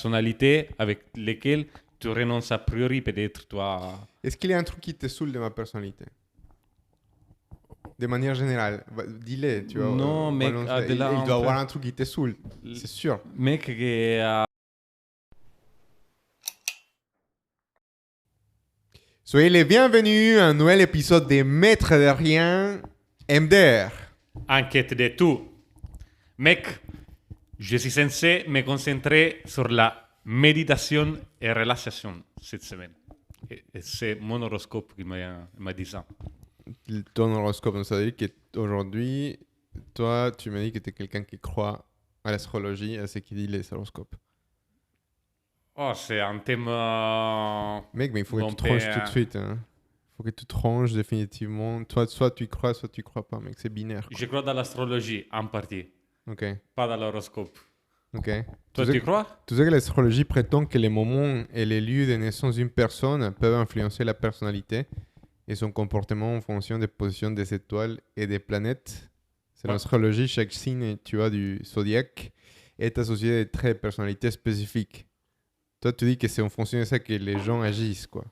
personnalités avec lesquelles tu renonces a priori peut-être, toi. Est-ce qu'il y a un truc qui te saoule de ma personnalité? De manière générale, dis-le, tu vois. Non, mec, il doit y avoir un truc qui te saoule, c'est sûr. Mec, Soyez les bienvenus à un nouvel épisode des Maîtres de Rien, MDR. enquête de tout. Mec, je suis censé me concentrer sur la méditation et relaxation cette semaine. Et c'est mon horoscope qui m'a dit ça. Ton horoscope, donc ça veut dire qu'aujourd'hui, toi, tu m'as dit que tu es quelqu'un qui croit à l'astrologie, à ce qu'il dit les horoscopes. Oh, c'est un thème... Mec, mais il faut que tu tranches tout de suite. Il faut que tu tranches définitivement. Toi, soit tu crois pas, mec. C'est binaire. Je crois dans l'astrologie, en partie. Ok. Pas dans l'horoscope. Ok. Toi, tu crois? Tu sais que l'astrologie prétend que les moments et les lieux de naissance d'une personne peuvent influencer la personnalité et son comportement en fonction des positions des étoiles et des planètes. Selon l'astrologie, chaque signe, tu vois, du zodiaque est associé à des traits de personnalité spécifiques. Toi, tu dis que c'est en fonction de ça que les gens agissent, quoi.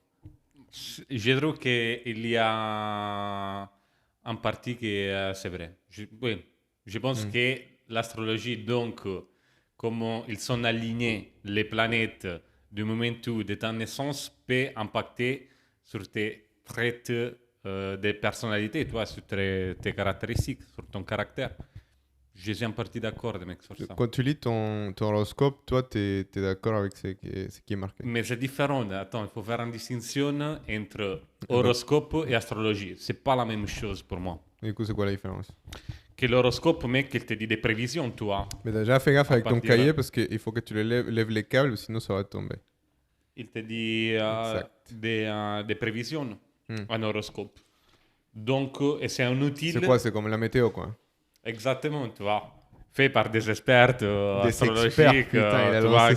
Je trouve qu'il y a en partie que c'est vrai. Oui, je pense que l'astrologie, donc, comment ils sont alignés, les planètes, du moment de ta naissance, peut impacter sur tes traits de personnalité, toi, sur tes caractéristiques, sur ton caractère. Je suis en partie d'accord, mec, sur ça. Quand tu lis ton horoscope, toi, tu es d'accord avec ce qui est marqué. Mais c'est différent. Attends, il faut faire une distinction entre horoscope et astrologie. C'est pas la même chose pour moi. Du coup, c'est quoi la différence? Que l'horoscope, mec, il te dit des prévisions, toi. Mais déjà, fais gaffe avec ton cahier parce qu'il faut que tu lèves les câbles, sinon ça va tomber. Il te dit des prévisions, un horoscope. Donc, c'est un outil... C'est quoi? C'est comme la météo, quoi. Exactement, tu vois. Fait par des experts astrologiques, putain, tu vois,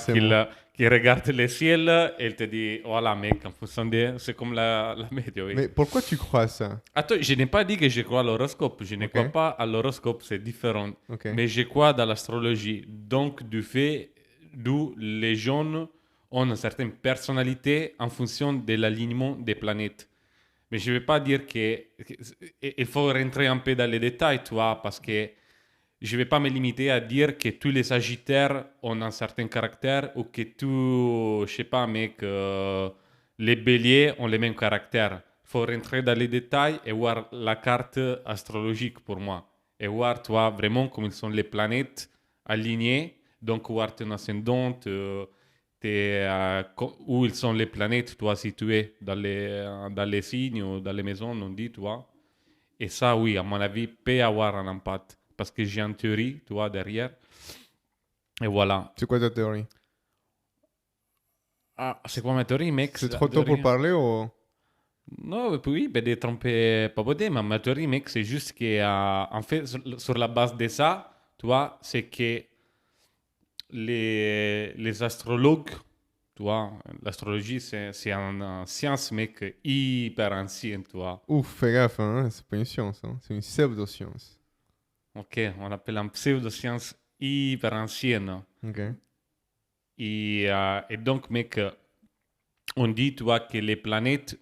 qui regardent le ciel et ils te disent, voilà, mec, en fonction de... C'est comme la météo. Oui. Mais pourquoi tu crois à ça? Attends, je n'ai pas dit que je crois à l'horoscope. Je ne crois pas à l'horoscope, c'est différent. Mais je crois dans l'astrologie. Donc, du fait d'où les gens ont une certaine personnalité en fonction de l'alignement des planètes. Mais je ne vais pas dire qu'il faut rentrer un peu dans les détails, tu vois, parce que je ne vais pas me limiter à dire que tous les Sagittaires ont un certain caractère ou que tous, je ne sais pas, mec, les Béliers ont les mêmes caractères. Il faut rentrer dans les détails et voir la carte astrologique pour moi. Et voir, tu vois, vraiment comment sont les planètes alignées. Donc, voir ton ascendante, où ils sont les planètes, toi, situées dans les signes ou dans les maisons, on dit, tu vois. Et ça, oui, à mon avis, peut avoir un impact. Parce que j'ai une théorie, tu vois, derrière. Et voilà. C'est quoi ta théorie? Ah, c'est quoi ma théorie, mec? C'est trop tôt pour parler ou... Non, oui, ben, de tromper pas beaucoup, mais ma théorie, mec, c'est juste que, en fait, sur la base de ça, tu vois, c'est que les astrologues, tu vois, l'astrologie, c'est une science, mec, hyper ancienne, tu vois. Ouf, fais gaffe, hein, c'est pas une science, hein, c'est une pseudo-science. Ok, on l'appelle une pseudo-science hyper ancienne. Ok. Et donc, mec, on dit, tu vois, que les planètes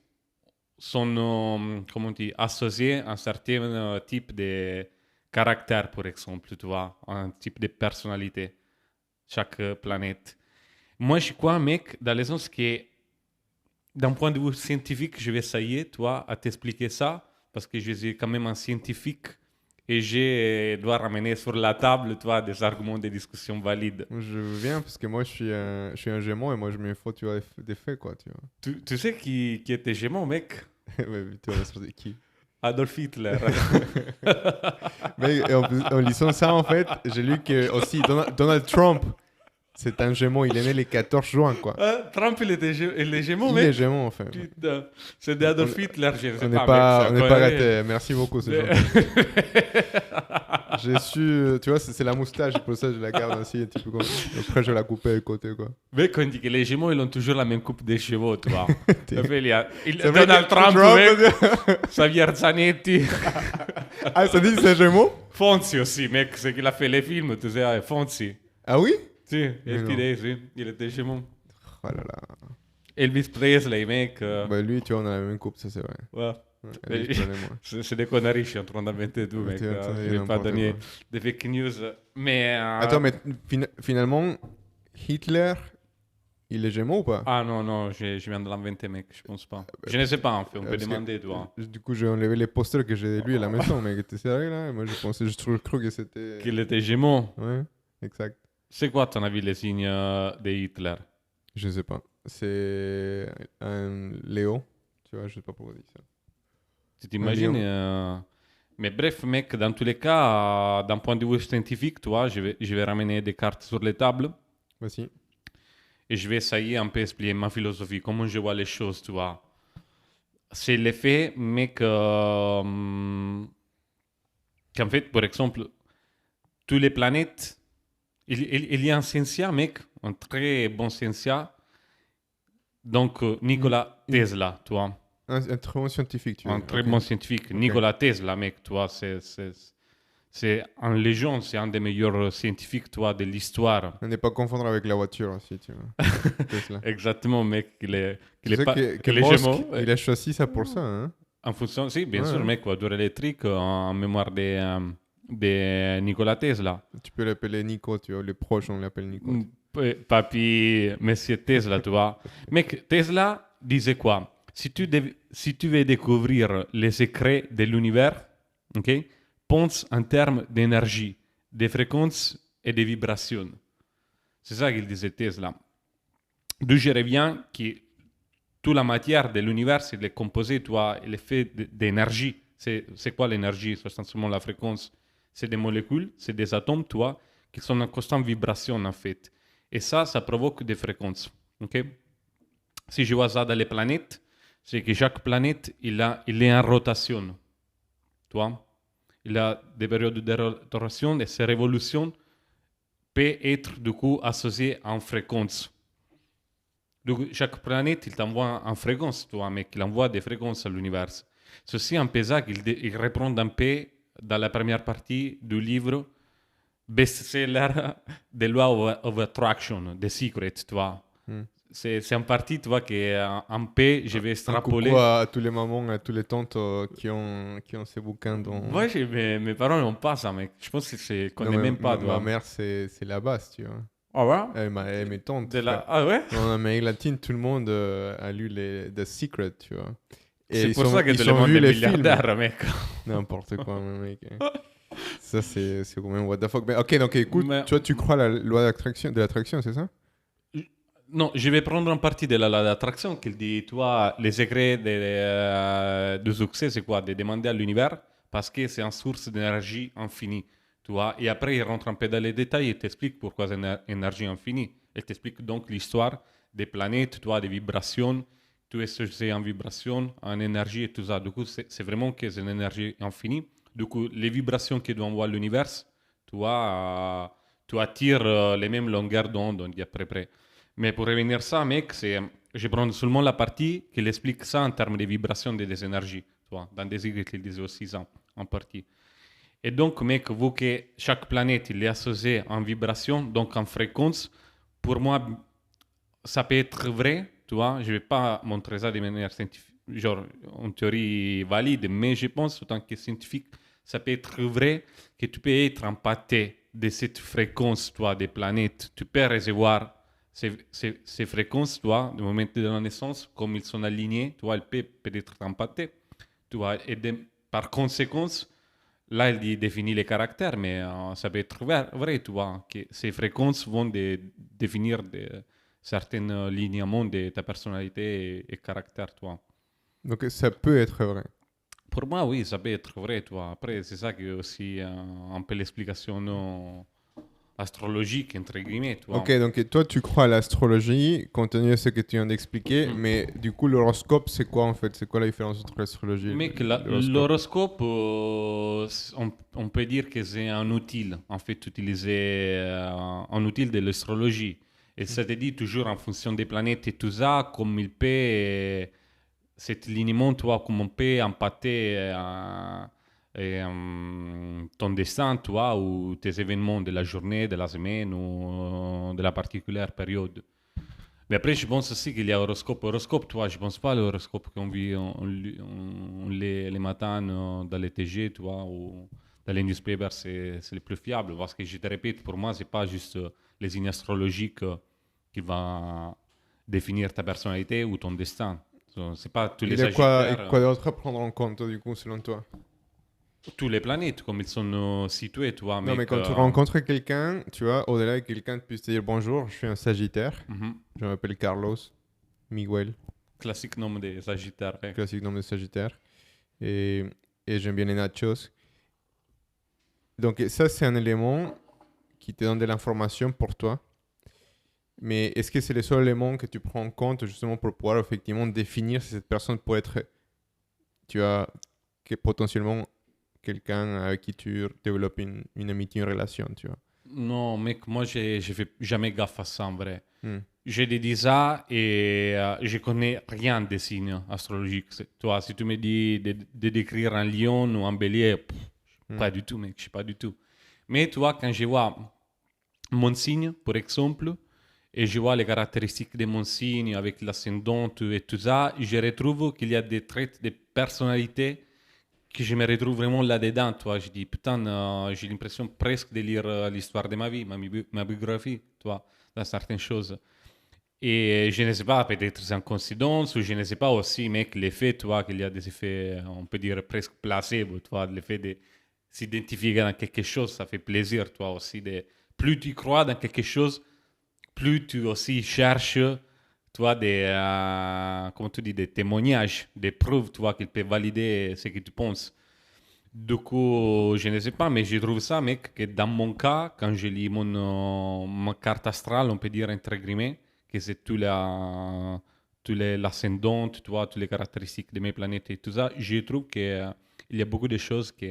sont, comment on dit, associées à un certain type de caractère, par exemple, tu vois, un type de personnalité, chaque planète. Moi, je crois, mec, dans le sens que, d'un point de vue scientifique, je vais essayer, tu vois, à t'expliquer ça, parce que je suis quand même un scientifique et je dois ramener sur la table, tu vois, des arguments, des discussions valides. Je viens parce que moi, je suis un Gémeaux et moi, je me faut, tu vois, des faits, quoi, tu vois. Tu sais qui était Gémeaux, mec? Ouais, tu vois, c'est qui? Adolf Hitler. Mais en lisant ça, en fait, j'ai lu que aussi Donald Trump, c'est un Gémeaux, il est né le 14 juin, quoi. Trump, il est Gémeaux, mec? Il est Gémeaux, en fait. Putain, c'est d'Adolf Hitler, je ne sais on n'est pas raté. Merci beaucoup, c'est gentil. J'ai su, tu vois, c'est la moustache, pour ça je la garde ainsi, un petit peu comme ça. Après, je vais la couper à côté, quoi. Mais quand on dit que les Gémeaux, ils ont toujours la même coupe de cheveux, tu vois. Donald Donald Trump, mec, Xavier Zanetti. Ah, ça dit c'est Gémeaux? Fonzi aussi, mec, c'est qu'il a fait les films, tu sais, Fonzi. Ah oui? Si, il était Gémeaux. Oh là là. Elvis Presley, mec. Bah, lui, tu vois, on a la même coupe, ça c'est vrai. Ouais. Elvis Presley, moi. C'est des conneries, je suis en train d'inventer tout, mec. Je vais pas donner des fake news. Mais. Attends, mais finalement, Hitler, il est Gémeaux ou pas? Ah non, je viens de l'inventer, mec, je pense pas. Je ne sais pas, en fait, on peut demander, toi. Du coup, j'ai enlevé les posters que j'ai de lui à la maison, mec. T'es sérieux là? Moi, je pensais, je cru que c'était. Qu'il était Gémeaux. Ouais, exact. C'est quoi, à ton avis, les signes de Hitler? Je sais pas. C'est un Léo. Tu vois, je sais pas pourquoi on dit ça. Tu t'imagines Mais bref, mec, dans tous les cas, d'un point de vue scientifique, tu vois, je vais ramener des cartes sur les tables. Vas-y. Et je vais essayer un peu expliquer ma philosophie, comment je vois les choses, tu vois. C'est l'effet, mec, qu'en fait, par exemple, toutes les planètes, il y a un scientien, mec, un très bon scientien, donc Nikola Tesla, tu vois. Un très bon scientifique, tu vois. Un très bon scientifique, Nikola Tesla, mec, tu vois, c'est en légende, c'est un des meilleurs scientifiques, tu vois, de l'histoire. On n'est pas confondre avec la voiture aussi, tu vois. Tesla. Exactement, mec, il est pas que les Musk, Gémeaux. il a choisi ça pour ça, hein. En fonction, si, bien sûr, mec, voiture électrique en mémoire de Nikola Tesla. Tu peux l'appeler Nico, tu vois, les proches, on l'appelle Nico. Papy, monsieur Tesla, tu vois. Mec, Tesla disait quoi? Si tu veux découvrir les secrets de l'univers, ok, pense en termes d'énergie, de fréquences et de vibrations. C'est ça qu'il disait Tesla. D'où je reviens que toute la matière de l'univers, elle est composée, tu vois, elle est faite d'énergie. C'est quoi l'énergie? C'est essentiellement la fréquence. C'est des molécules, c'est des atomes, tu vois, qui sont en constante vibration, en fait. Et ça provoque des fréquences. Ok? Si je vois ça dans les planètes, c'est que chaque planète, il est en rotation. Tu vois? Il a des périodes de rotation et ces révolutions peuvent être, du coup, associées en fréquence. Donc, chaque planète, il t'envoie en fréquence, tu vois, mec. Il envoie des fréquences à l'univers. Ceci en pesant qu'il répond un peu dans la première partie du livre best-seller The Law of Attraction, The Secret, tu vois. C'est en partie, tu vois, qu'en paix, je vais extrapoler. Un coucou à tous les mamans, à tous les tantes qui ont ces bouquins dont... Moi, mes parents n'ont pas ça, mec. Je pense que qu'on n'est même pas, tu vois. Ma mère, c'est la base, tu vois. Ah ouais? Et mes tantes. Ah ouais? En Amérique latine, tout le monde a lu The Secret, tu vois. Et c'est pour ça que tout le monde est milliardaire, mec. N'importe quoi, mec. Ça, c'est quand même what the fuck. Mais, ok, donc écoute, toi, tu crois à la loi de l'attraction, c'est ça? Non, je vais prendre une partie de la loi d'attraction qui dit, toi, les secrets du succès, c'est quoi? De demander à l'univers, parce que c'est une source d'énergie infinie. Tu vois? Et après, il rentre un peu dans les détails et t'explique pourquoi c'est une énergie infinie. Il t'explique donc l'histoire des planètes, tu vois, des vibrations. Tout est sujet en vibration, en énergie et tout ça. Du coup, c'est vraiment que c'est une énergie infinie. Du coup, les vibrations que doit envoyer l'univers, tu vois, tu attires les mêmes longueurs d'onde, donc à peu près. Mais pour revenir à ça, mec, je prends seulement la partie qui explique ça en termes de vibrations et des énergies. Tu vois, dans des écrits, il disait aussi ça, en partie. Et donc, mec, vu que chaque planète il est associée en vibration, donc en fréquence, pour moi, ça peut être vrai, tu vois. Je ne vais pas montrer ça de manière scientifique, genre en théorie valide, mais je pense, en tant que scientifique, ça peut être vrai que tu peux être empâté de cette fréquence, toi, des planètes. Tu peux recevoir ces fréquences, toi, du moment de la naissance, comme ils sont alignés, tu vois, elles peuvent être empâtées, tu vois. Et par conséquent, là, il définit les caractères, mais ça peut être vrai, tu vois, que ces fréquences vont définir certains linéaments de ta personnalité et caractère, toi. Donc ça peut être vrai. Pour moi, oui, ça peut être vrai, toi. Après, c'est ça qui est aussi un peu l'explication astrologique, entre guillemets, toi. Ok, donc toi, tu crois à l'astrologie, compte tenu de ce que tu viens d'expliquer, mais du coup, l'horoscope, c'est quoi en fait? C'est quoi la différence entre l'astrologie et l'horoscope, on peut dire que c'est un outil, en fait, utilisé, un outil de l'astrologie. Et ça te dit toujours en fonction des planètes et tout ça, comme il peut, cet alignement, toi, comme on peut empâter ton destin, toi, ou tes événements de la journée, de la semaine ou de la particulière période. Mais après, je pense aussi qu'il y a horoscope. Horoscope, toi, je pense pas à l'horoscope qu'on vit les matins dans les TG, toi, ou dans les newspapers, c'est le plus fiable. Parce que je te répète, pour moi, c'est pas juste les signes astrologiques qui vont définir ta personnalité ou ton destin. C'est pas tous les Il y a quoi, et sagittaires, quoi d'autre à prendre en compte, du coup, selon toi? tous les planètes, comme ils sont situés, tu vois, Non, mais mec. quand tu rencontres quelqu'un, tu vois, au-delà de quelqu'un puisse te dire bonjour, je suis un Sagittaire, je m'appelle Carlos, Miguel, Classique nom des sagittaires. Ouais. classique nom de Sagittaire, et, et j'aime bien les nachos. Donc ça, c'est un élément qui te donne de l'information pour toi. Mais est-ce que c'est le seul élément que tu prends en compte justement pour pouvoir effectivement définir si cette personne peut être, tu as, que potentiellement quelqu'un avec qui tu développes une amitié, une relation, tu vois? Non, mec, moi, j'ai fait jamais gaffe à ça, en vrai. Hmm. J'ai dit ça et je connais rien des signes astrologiques. Toi, si tu me dis de décrire un lion ou un bélier, pas du tout, mec, je sais pas du tout. Mais tu vois, quand je vois mon signe, par exemple, et je vois les caractéristiques de mon signe avec l'ascendant et tout ça, je retrouve qu'il y a des traits de personnalité que je me retrouve vraiment là-dedans. Toi. Je dis, putain, j'ai l'impression presque de lire l'histoire de ma vie, ma biographie, toi, dans certaines choses. Et je ne sais pas, peut-être c'est une coïncidence, ou je ne sais pas aussi, mec, l'effet, toi, qu'il y a des effets, on peut dire presque placebo, toi, l'effet de s'identifier dans quelque chose, ça fait plaisir, toi aussi. Plus tu crois dans quelque chose, plus tu aussi cherches, toi, comment tu dis, des témoignages, des preuves, toi, qui peuvent valider ce que tu penses. Du coup, je ne sais pas, mais je trouve ça, mec, que dans mon cas, quand je lis ma carte astrale, on peut dire entre guillemets, que c'est l'ascendant, tu vois, toutes les caractéristiques de mes planètes et tout ça, je trouve qu'il y a beaucoup de choses que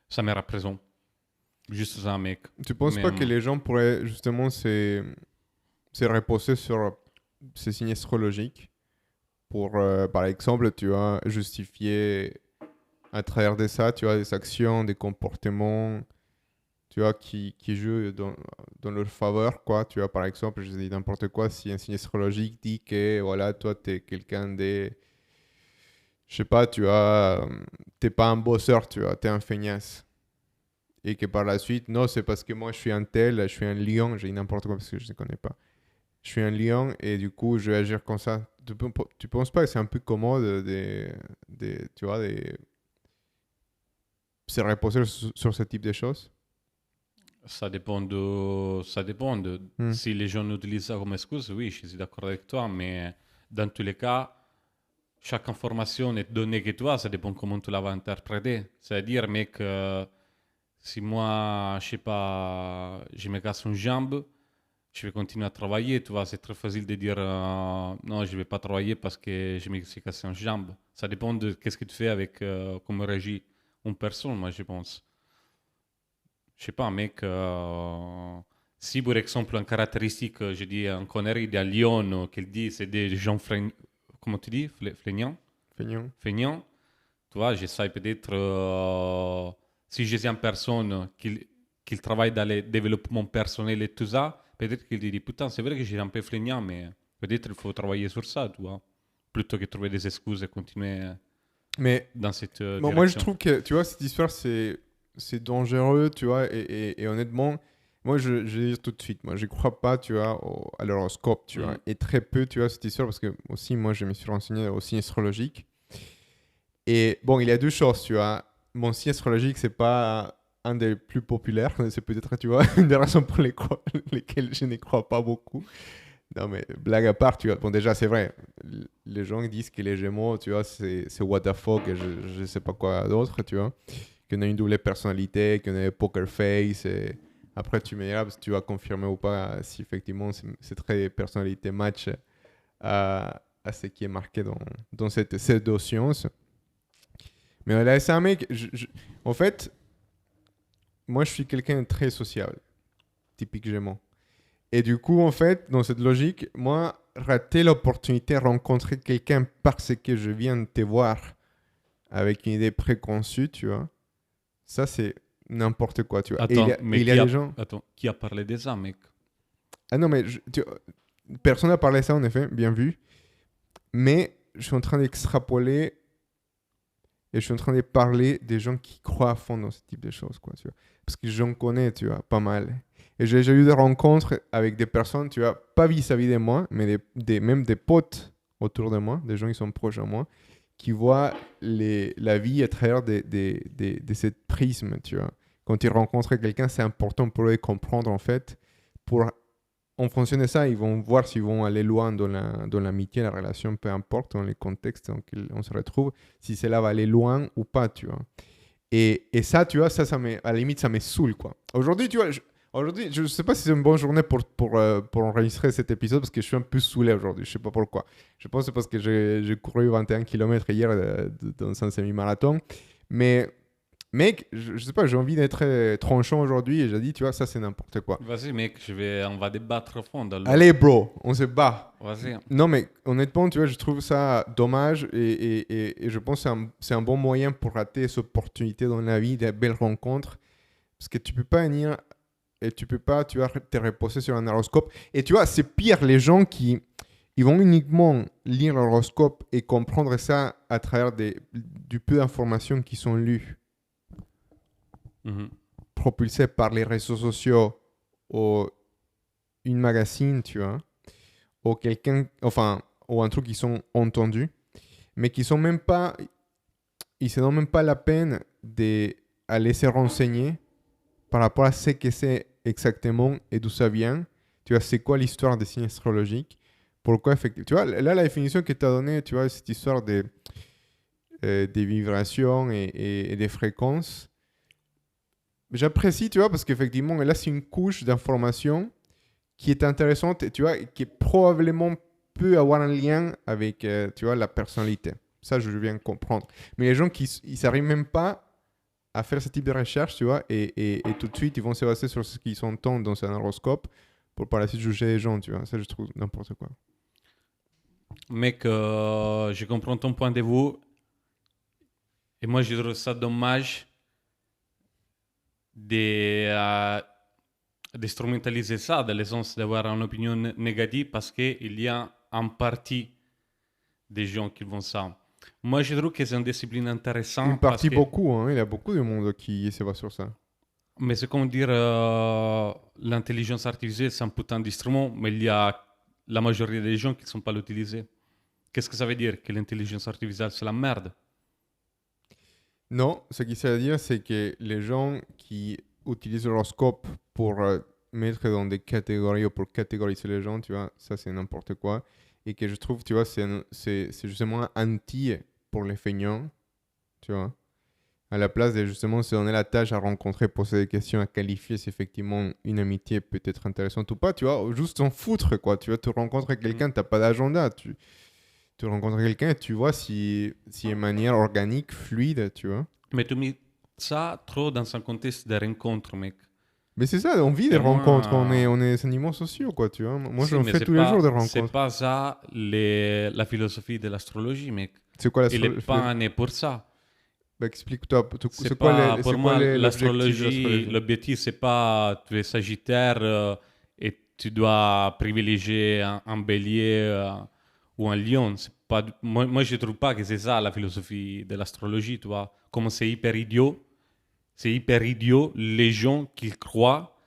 ça me représente. Juste ça, mec. Tu penses Mais, pas que les gens pourraient justement se reposer sur ces signes astrologiques pour, par exemple, tu vois, justifier à travers de ça, tu vois, des actions, des comportements, tu vois, qui jouent dans leur faveur, quoi. Tu vois, par exemple, je dis n'importe quoi, si un signe astrologique dit que, voilà, toi, t'es quelqu'un de... Je sais pas, tu vois, t'es pas un bosseur, tu vois, t'es un feignasse. Et que par la suite, non, c'est parce que moi, je suis un tel, je suis un lion, j'ai dit n'importe quoi parce que je ne connais pas. Je suis un lion et du coup, je vais agir comme ça. Tu penses pas que c'est un peu commode tu vois, se reposer sur ce type de choses? ça dépend de si les gens utilisent ça comme excuse, oui, je suis d'accord avec toi, mais dans tous les cas, chaque information et donnée que toi, ça dépend comment tu la vas interpréter. C'est-à-dire, mec, si moi, je sais pas, je me casse une jambe, je vais continuer à travailler, tu vois, c'est très facile de dire non, je vais pas travailler parce que je me suis cassé une jambe. Ça dépend de qu'est-ce que tu fais avec comment réagit une personne, moi, je pense. Je sais pas, mec, si par exemple, une caractéristique, je dis une connerie d'un lion qu'il dit, c'est des gens, comment tu dis, feignants, Feignant. feignants, tu vois, j'essaie peut-être, si je suis une personne qui travaille dans le développement personnel et tout ça, peut-être qu'il dit, putain, c'est vrai que j'ai un peu feignant, mais peut-être il faut travailler sur ça, tu vois, plutôt que de trouver des excuses et continuer Mais dans cette moi, je direction. trouve que, tu vois, cette histoire, c'est dangereux, tu vois, et honnêtement, moi, je vais dire tout de suite, moi, je crois pas, tu vois, à l'horoscope, tu vois, et très peu, tu vois, cette histoire, parce que aussi, moi, je me suis renseigné au signe astrologique. Et bon, il y a deux choses, tu vois. Mon signe astrologique, c'est pas un des plus populaires, c'est peut-être, tu vois, une des raisons pour lesquelles je ne crois pas beaucoup. Non, mais blague à part, tu vois. Bon, déjà, c'est vrai. Les gens disent que les Gémeaux, tu vois, c'est what the fuck et je sais pas quoi d'autre, tu vois. Qu'on a une double personnalité, qu'on a un poker face. Et après, tu me diras si tu vas confirmer ou pas si effectivement c'est très personnalité match à ce qui est marqué dans cette pseudo-science. Mais là, c'est un mec. En fait, moi, je suis quelqu'un de très sociable, typique Gémeaux. Et du coup, en fait, dans cette logique, moi, rater l'opportunité de rencontrer quelqu'un parce que je viens de te voir avec une idée préconçue, tu vois. Ça, c'est n'importe quoi, tu vois. Attends, il y a des gens... Attends, qui a parlé de ça, mec? Ah non, mais personne n'a parlé de ça, en effet, bien vu. Mais je suis en train d'extrapoler et je suis en train de parler des gens qui croient à fond dans ce type de choses, quoi, tu vois. Parce que j'en connais, tu vois, pas mal. Et j'ai eu des rencontres avec des personnes, tu vois, pas vis-à-vis de moi, mais même des potes autour de moi, des gens qui sont proches de moi, qui voient la vie à travers de cette prisme, tu vois. Quand ils rencontrent quelqu'un, c'est important pour eux de comprendre, en fait, en fonction de ça, ils vont voir s'ils vont aller loin dans l'amitié, la relation, peu importe, dans les contextes dans lesquels on se retrouve, si cela va aller loin ou pas, tu vois. Et ça, tu vois, à la limite, ça me saoule, quoi. Aujourd'hui, tu vois, je ne sais pas si c'est une bonne journée pour enregistrer cet épisode parce que je suis un peu saoulé aujourd'hui. Je ne sais pas pourquoi. Je pense que c'est parce que j'ai couru 21 km hier dans un semi-marathon. Mais, mec, je ne sais pas, j'ai envie d'être tranchant aujourd'hui et j'ai dit, tu vois, ça, c'est n'importe quoi. Vas-y, mec, on va débattre à fond. Allez, bro, on se bat. Vas-y. Non, mais honnêtement, tu vois, je trouve ça dommage et je pense que c'est un bon moyen pour rater cette opportunité dans la vie, des belles rencontres. Parce que tu peux pas venir et tu peux pas, tu vois, te reposer sur un horoscope. Et tu vois, c'est pire les gens qui ils vont uniquement lire l'horoscope et comprendre ça à travers du peu d'informations qui sont lues, propulsées par les réseaux sociaux ou une magazine, tu vois, ou ou un truc qui sont entendus, mais qui sont même pas, ils se donnent même pas la peine d'aller se renseigner par rapport à ce que c'est exactement et d'où ça vient. Tu vois, c'est quoi l'histoire des signes astrologiques? Pourquoi effectivement? Tu vois, là, la définition que tu as donnée, tu vois, cette histoire des vibrations et des fréquences, j'apprécie, tu vois, parce qu'effectivement, là, c'est une couche d'information qui est intéressante et, tu vois, qui probablement peut avoir un lien avec, tu vois, la personnalité. Ça, je viens de comprendre. Mais les gens qui ils n'arrivent même pas à faire ce type de recherche, tu vois, et tout de suite, ils vont se baser sur ce qu'ils entendent dans un horoscope pour par la suite juger les gens, tu vois. Ça, je trouve n'importe quoi. Mec, je comprends ton point de vue. Et moi, je trouve ça dommage d'instrumentaliser ça dans le sens d'avoir une opinion négative parce qu'il y a en partie des gens qui font ça. Moi, je trouve que c'est une discipline intéressante. Une partie, beaucoup, hein. Il y a beaucoup de monde qui se base sur ça. Mais c'est comme dire l'intelligence artificielle, c'est un putain d'instrument, mais il y a la majorité des gens qui ne sont pas l'utiliser. Qu'est-ce que ça veut dire? Que l'intelligence artificielle, c'est la merde? Non, ce qui ça veut dire, c'est que les gens qui utilisent l'horoscope pour mettre dans des catégories ou pour catégoriser les gens, tu vois, ça c'est n'importe quoi. Et que je trouve, tu vois, c'est justement anti pour les feignants, tu vois. À la place de justement se donner la tâche à rencontrer, poser des questions, à qualifier si effectivement une amitié peut être intéressante ou pas, tu vois, juste s'en foutre, quoi. Tu vois, tu rencontres quelqu'un, tu n'as pas d'agenda, tu rencontres quelqu'un et tu vois si de manière organique, fluide, tu vois. Mais tu mets ça trop dans un contexte de rencontre, mec. Mais c'est ça, on vit des rencontres, on est des animaux sociaux, quoi, tu vois. Moi, j'en fais tous les jours des rencontres. C'est pas ça la philosophie de l'astrologie, mec. C'est quoi l'astrologie? Il est pas né pour ça. Bah, explique-toi. Pour moi, l'astrologie, l'objectif, c'est pas tu es Sagittaire et tu dois privilégier un bélier ou un lion. C'est pas, moi, je ne trouve pas que c'est ça la philosophie de l'astrologie, tu vois. Comme c'est hyper idiot les gens qui croient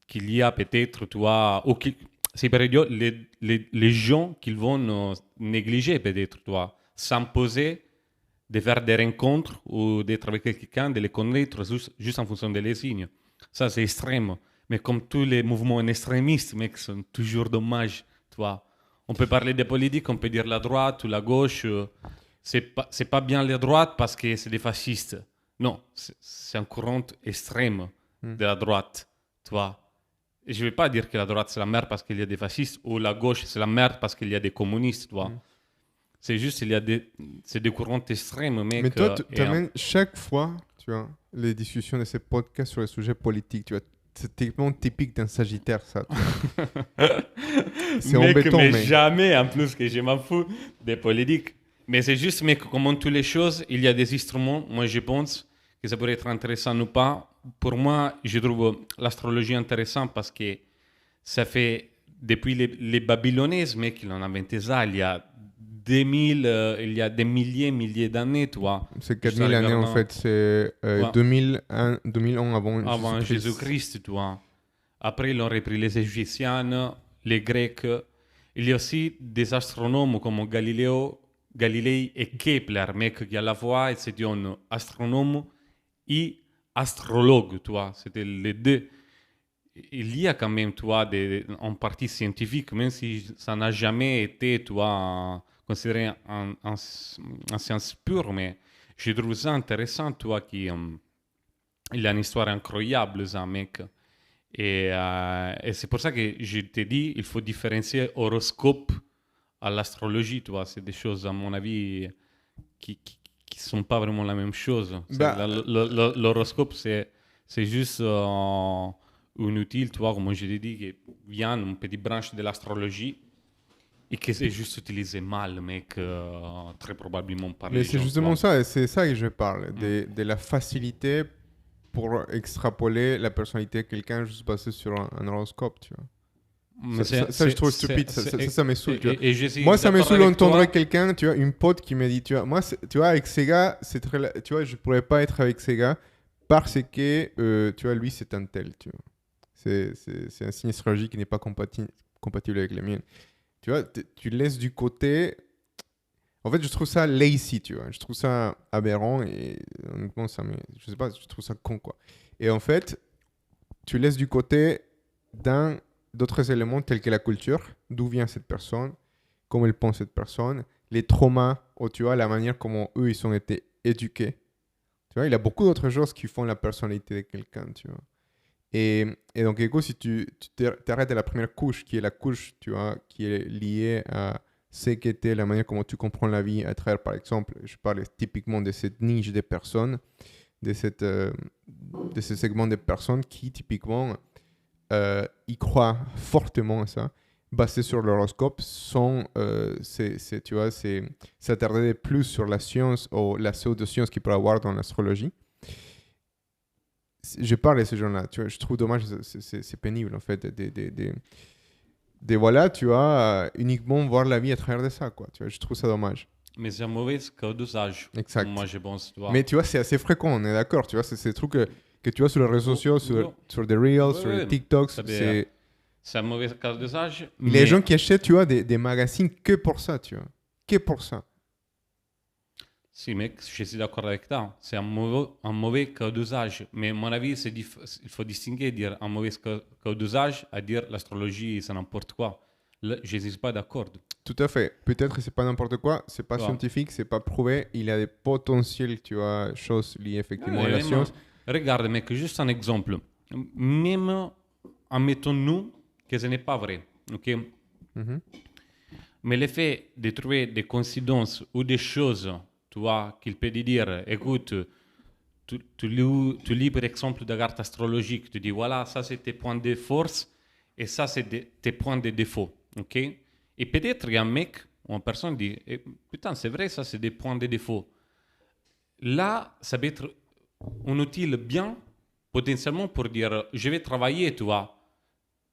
qu'il y a peut-être, tu vois, c'est hyper idiot les gens qui vont négliger peut-être, tu vois, s'imposer de faire des rencontres ou d'être avec quelqu'un, de les connaître juste en fonction des signes. Ça, c'est extrême. Mais comme tous les mouvements extrémistes, mec, sont toujours dommages, tu vois. On peut parler de politique, on peut dire la droite ou la gauche. C'est pas bien la droite parce que c'est des fascistes. Non, c'est un courant extrême de la droite, tu vois. Et je ne vais pas dire que la droite c'est la merde parce qu'il y a des fascistes ou la gauche c'est la merde parce qu'il y a des communistes, tu vois. C'est juste il y a des courants extrêmes, mec. Mais toi, tu amènes chaque fois, tu vois, les discussions de ces podcasts sur les sujets politiques, tu vois. C'est typique d'un Sagittaire, ça. C'est embêtant, mais jamais, en plus, que je m'en fous des politiques. Mais c'est juste, mec, comme toutes les choses, il y a des instruments. Moi, je pense que ça pourrait être intéressant ou pas. Pour moi, je trouve l'astrologie intéressante parce que ça fait, depuis les Babyloniens, mec, ils ont inventé ça il y a il y a des milliers d'années, toi. C'est 4000 années en fait, c'est 2000 ans avant Jésus-Christ, toi. Après, ils ont repris les Égyptiens, les Grecs. Il y a aussi des astronomes comme Galilée et Kepler, mec, qui à la fois c'était un astronome et astrologue, toi. C'était les deux. Il y a quand même, toi, en partie scientifique, même si ça n'a jamais été, toi, considéré en science pure, mais je trouve ça intéressant, toi, qu'il il a une histoire incroyable, ça, mec. Et c'est pour ça que je t'ai dit, il faut différencier horoscope à l'astrologie, tu vois. C'est des choses, à mon avis, qui sont pas vraiment la même chose. L'horoscope, c'est juste un outil, tu vois, comme je t'ai dit, qui vient une petite branche de l'astrologie et que c'est juste utilisé mal, mec, très probablement par les Mais gens. c'est justement ça, et c'est ça que je parle, de la facilité pour extrapoler la personnalité de quelqu'un juste basé sur un horoscope, tu vois. Ça, je trouve stupide, ça me saoule, tu vois. Moi, ça me saoule d'entendre quelqu'un, tu vois, une pote qui me dit, tu vois, moi, tu vois, avec ces gars, tu vois, je pourrais pas être avec ces gars parce que, tu vois, lui, c'est un tel, tu vois. C'est un signe astrologique qui n'est pas compatible avec les miennes. Tu vois, tu laisses du côté... En fait, je trouve ça lazy, tu vois. Je trouve ça aberrant et honnêtement, je sais pas, je trouve ça con, quoi. Et en fait, tu laisses du côté d'autres éléments tels que la culture, d'où vient cette personne, comment elle pense cette personne, les traumas, ou tu vois, la manière comment eux, ils ont été éduqués. Tu vois, il y a beaucoup d'autres choses qui font la personnalité de quelqu'un, tu vois. Et donc, écoute, si tu t'arrêtes à la première couche, qui est la couche, tu vois, qui est liée à ce qu'était la manière comment tu comprends la vie à travers, par exemple, je parle typiquement de cette niche de personnes, de ce segment de personnes qui, typiquement, y croient fortement à ça, basé sur l'horoscope, tu vois, s'attarder plus sur la science ou la pseudo-science qu'il peut avoir dans l'astrologie. Je parle de ces gens-là, tu vois, je trouve dommage, c'est pénible en fait, de voilà, tu vois, uniquement voir la vie à travers de ça, quoi, tu vois, je trouve ça dommage. Mais c'est un mauvais cas d'usage. Exact. Moi, je pense, tu vois. Mais tu vois, c'est assez fréquent, on est d'accord, tu vois, c'est ces trucs que tu vois sur les réseaux sociaux, sur des Reels, sur les TikToks, c'est un mauvais cas d'usage. Les gens qui achètent, tu vois, des magazines que pour ça, tu vois, que pour ça. Si, mec, je suis d'accord avec toi. C'est un mauvais cas d'usage. Mais à mon avis, il faut distinguer, dire un mauvais cas d'usage à dire l'astrologie, c'est n'importe quoi. Là, je ne suis pas d'accord. Tout à fait. Peut-être que c'est pas n'importe quoi, c'est pas scientifique, c'est pas prouvé. Il y a des potentiels, tu vois, choses liées effectivement à la science. Regarde, mec, juste un exemple. Même admettons-nous que ce n'est pas vrai, ok? Mais le fait de trouver des coïncidences ou des choses, tu vois, qu'il peut dire, écoute, tu lis par exemple des cartes astrologiques, tu dis, voilà, ça c'est tes points de force et ça c'est tes points de défaut, ok? Et peut-être qu'il y a un mec ou une personne dit, putain, c'est vrai, ça c'est des points de défaut. Là, ça peut être un outil bien, potentiellement pour dire, je vais travailler, tu vois,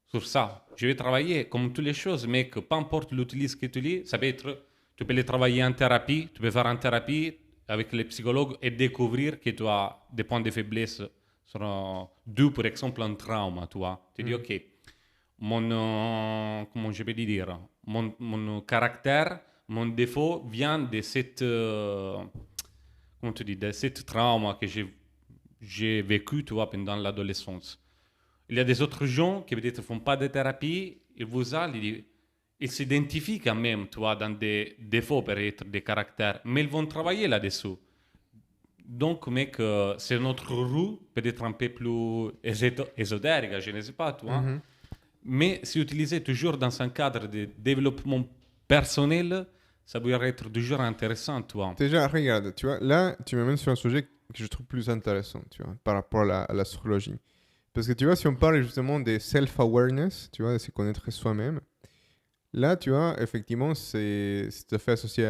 sur ça. Je vais travailler comme toutes les choses, mais que peu importe l'outil que tu lis, ça peut être, tu peux les travailler en thérapie, tu peux faire en thérapie avec les psychologues et découvrir que tu as des points de faiblesse sur d'où, par exemple, un trauma, tu vois. Tu dis, ok, comment je peux dire, mon caractère, mon défaut vient de cette, comment tu dis, de cette trauma que j'ai vécu, tu vois, pendant l'adolescence. Il y a des autres gens qui peut-être ne font pas de thérapie, ils s'identifient quand même, tu vois, dans des défauts peut-être des caractères, mais ils vont travailler là-dessous. Donc, mec, c'est notre roue, peut-être un peu plus ésotérique, je ne sais pas, tu vois. Mais si utilisé toujours dans un cadre de développement personnel, ça pourrait être toujours intéressant, tu vois. Déjà, regarde, tu vois, là, tu m'amènes sur un sujet que je trouve plus intéressant, tu vois, par rapport à l'astrologie. Parce que tu vois, si on parle justement des self-awareness, tu vois, de se connaître soi-même, Là, tu vois, effectivement, c'est tout à fait associé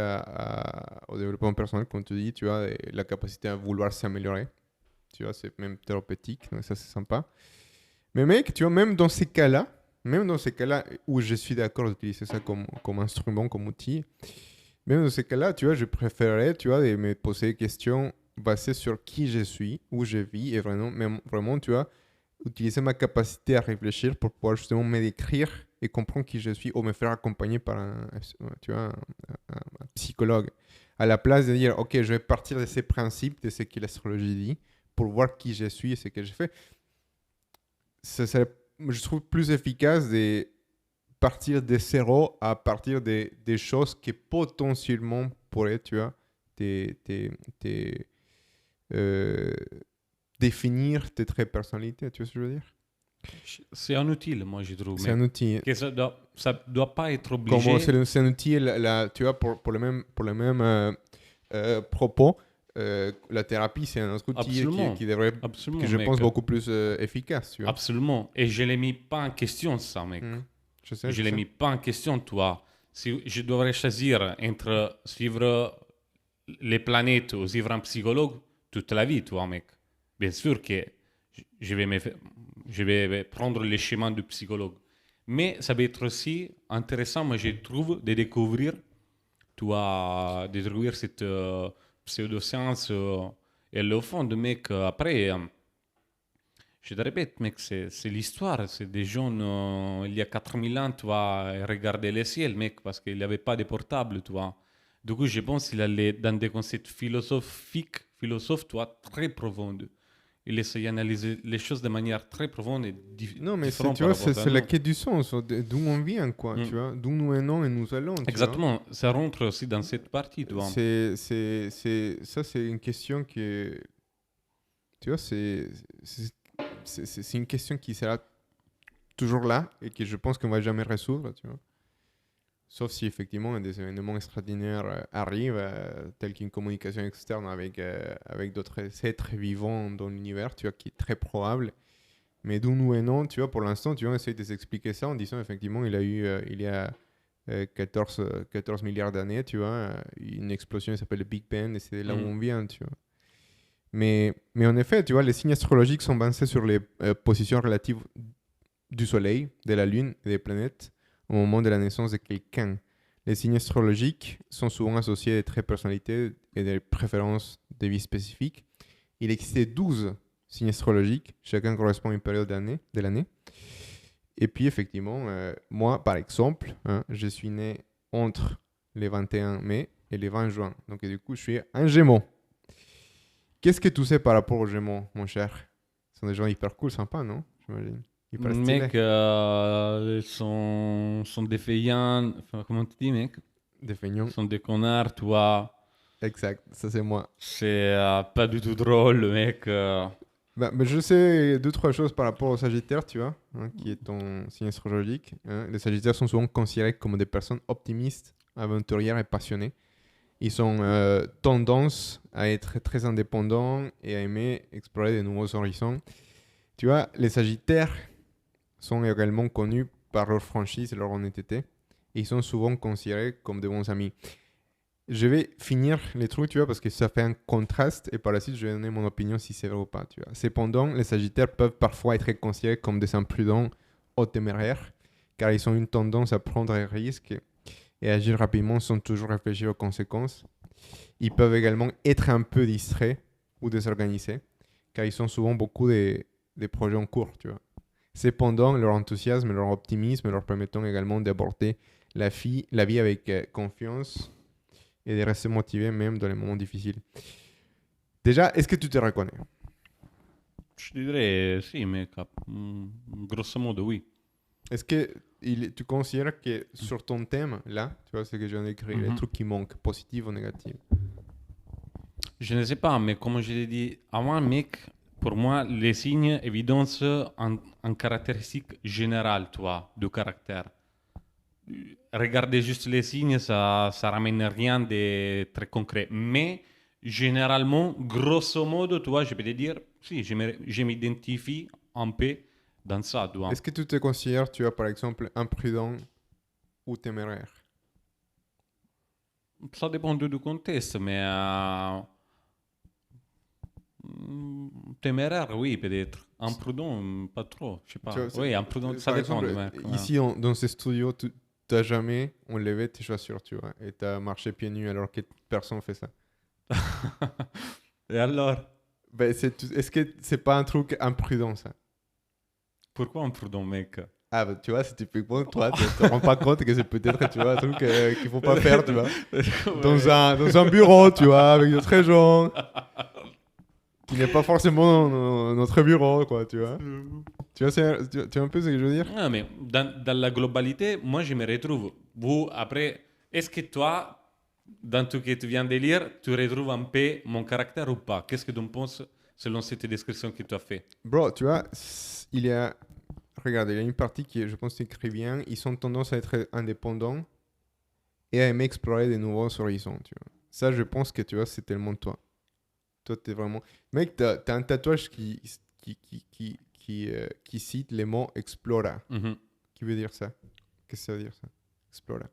au développement personnel, comme tu dis, tu vois, et la capacité à vouloir s'améliorer. Tu vois, c'est même thérapeutique, donc ça, c'est sympa. Mais mec, tu vois, même dans ces cas-là où je suis d'accord d'utiliser ça comme instrument, comme outil, même dans ces cas-là, tu vois, je préférerais, tu vois, de me poser des questions basées sur qui je suis, où je vis, et vraiment, même, vraiment, tu vois, utiliser ma capacité à réfléchir pour pouvoir justement me décrire et comprendre qui je suis ou me faire accompagner par tu vois, un psychologue. À la place de dire, ok, je vais partir de ces principes, de ce que l'astrologie dit, pour voir qui je suis et ce que je fais. Je trouve plus efficace de partir de zéro à partir des choses qui potentiellement pourraient, tu vois, te, te- te, euh, définir tes traits de personnalité, tu vois ce que je veux dire? C'est un outil, moi, je trouve, C'est un mec. outil. Que ça doit pas être Comment obligé. c'est un outil, tu vois, pour le même propos, la thérapie, c'est un autre outil Absolument. qui devrait, que Absolument, je pense, mec. beaucoup plus efficace, tu vois. Absolument. Et je l'ai mis pas en question, ça, mec. Mhm. Je sais, Je je l'ai sais. mis pas en question, toi. Si je devrais choisir entre suivre les planètes ou suivre un psychologue toute la vie, toi, mec. Bien sûr que je vais prendre le chemin du psychologue. Mais ça va être aussi intéressant, moi, je trouve, de découvrir, toi, de découvrir cette pseudoscience et le fond de mec. Après, je te répète, mec, c'est l'histoire. C'est des gens, il y a 4000 ans, tu vois, ils regardaient le ciel, mec, parce qu'il n'y avait pas de portable, tu vois. Du coup, je pense qu'il allait dans des concepts philosophes, tu vois, très profonds. Il essayait d'analyser les choses de manière très profonde et Non, mais différente tu par vois, rapport à c'est la nous. quête du sens, d'où on vient, quoi, Mm. tu vois, d'où nous venons et nous allons, tu vois. Exactement, ça rentre aussi dans cette partie, tu vois. Ça, c'est une question que, tu vois, c'est c'est une question qui sera toujours là et que je pense qu'on va jamais résoudre, tu vois. Sauf si effectivement des événements extraordinaires arrivent, tels qu'une communication externe avec d'autres êtres vivants dans l'univers, tu vois, qui est très probable. Mais d'où nous venons, tu vois, pour l'instant, tu vois, on essaie de s'expliquer ça en disant effectivement, il y a 14 milliards d'années, tu vois, une explosion qui s'appelle le Big Bang et c'est là où Mm. on vient, tu vois. Mais en effet, tu vois, les signes astrologiques sont basés sur les positions relatives du Soleil, de la Lune et des planètes au moment de la naissance de quelqu'un. Les signes astrologiques sont souvent associés à des traits de personnalité et des préférences de vie spécifiques. Il existait 12 signes astrologiques, chacun correspond à une période de l'année. Et puis effectivement, moi par exemple, hein, je suis né entre les 21 mai et les 20 juin. Donc du coup, je suis un Gémeaux. Qu'est-ce que tu sais par rapport aux Gémeaux, mon cher? Ce sont des gens hyper cool, sympas, non? J'imagine. Hyper stylés. Mec, sont des feignants, enfin, comment tu dis, mec? Des feignants. Sont des connards, toi. Exact, ça c'est moi. C'est pas du tout drôle, mec. Bah, mais je sais deux, trois choses par rapport au Sagittaire, tu vois, hein, qui est ton signe astrologique. Hein. Les Sagittaires sont souvent considérés comme des personnes optimistes, aventurières et passionnées. Ils ont tendance à être très indépendants et à aimer explorer de nouveaux horizons. Tu vois, les Sagittaires sont également connus par leur franchise et leur honnêteté. Et ils sont souvent considérés comme de bons amis. Je vais finir les trucs, tu vois, parce que ça fait un contraste et par la suite, je vais donner mon opinion si c'est vrai ou pas, tu vois. Cependant, les Sagittaires peuvent parfois être considérés comme des imprudents ou téméraires, car ils ont une tendance à prendre des risques et agir rapidement sans toujours réfléchir aux conséquences. Ils peuvent également être un peu distraits ou désorganisés, car ils ont souvent beaucoup de projets en cours, tu vois. Cependant, leur enthousiasme et leur optimisme leur permettent également d'aborder la vie avec confiance et de rester motivé même dans les moments difficiles. Déjà, est-ce que tu te reconnais? Je dirais, si, mec. Grosso modo, oui. Est-ce que tu considères que sur ton thème, là, tu vois ce que je viens d'écrire, les Mhm. trucs qui manquent, positifs ou négatifs? Je ne sais pas, mais comme je l'ai dit avant, mec, pour moi, les signes évidencent un caractéristique générale, toi, de caractère. Regarder juste les signes, ça ramène rien de très concret. Mais généralement, grosso modo, toi, je peux te dire, si, je m'identifie un peu dans ça, toi. Est-ce que tu te considères, tu vois, par exemple, imprudent ou téméraire? Ça dépend du contexte, mais téméraire, oui, peut-être. Imprudent, pas trop, je sais pas. Tu vois, Oui, imprudent, ça par dépend exemple, du mec. ici, dans ces studios, tu n'as jamais enlevé tes chaussures, tu vois, et tu as marché pieds nus alors que personne fait ça. Et alors? Ben, est-ce que c'est pas un truc imprudent, ça? Pourquoi imprudent, mec? Ah, bah, tu vois, c'est typiquement, toi, tu te rends pas compte que c'est peut-être, tu vois, un truc qu'il faut pas faire, tu vois. Dans un bureau, tu vois, avec d'autres gens, qui n'est pas forcément notre bureau, quoi, tu vois. Tu vois, tu vois un peu ce que je veux dire? Ah, mais dans la globalité, moi, je me retrouve. Vous, après, est-ce que toi, dans tout ce que tu viens de lire, tu retrouves un peu mon caractère ou pas? Qu'est-ce que tu en penses selon cette description que tu as fait? Bro, tu vois, il y a... Regarde, il y a une partie qui, je pense, écrit bien. Ils ont tendance à être indépendants et à aimer explorer des nouveaux horizons, tu vois. Ça, je pense que, tu vois, c'est tellement toi. Toi, t'es vraiment... Mec, t'as un tatouage qui cite les mots explora. Mhm. Qui veut dire ça? Qu'est-ce que ça veut dire, ça? Explora.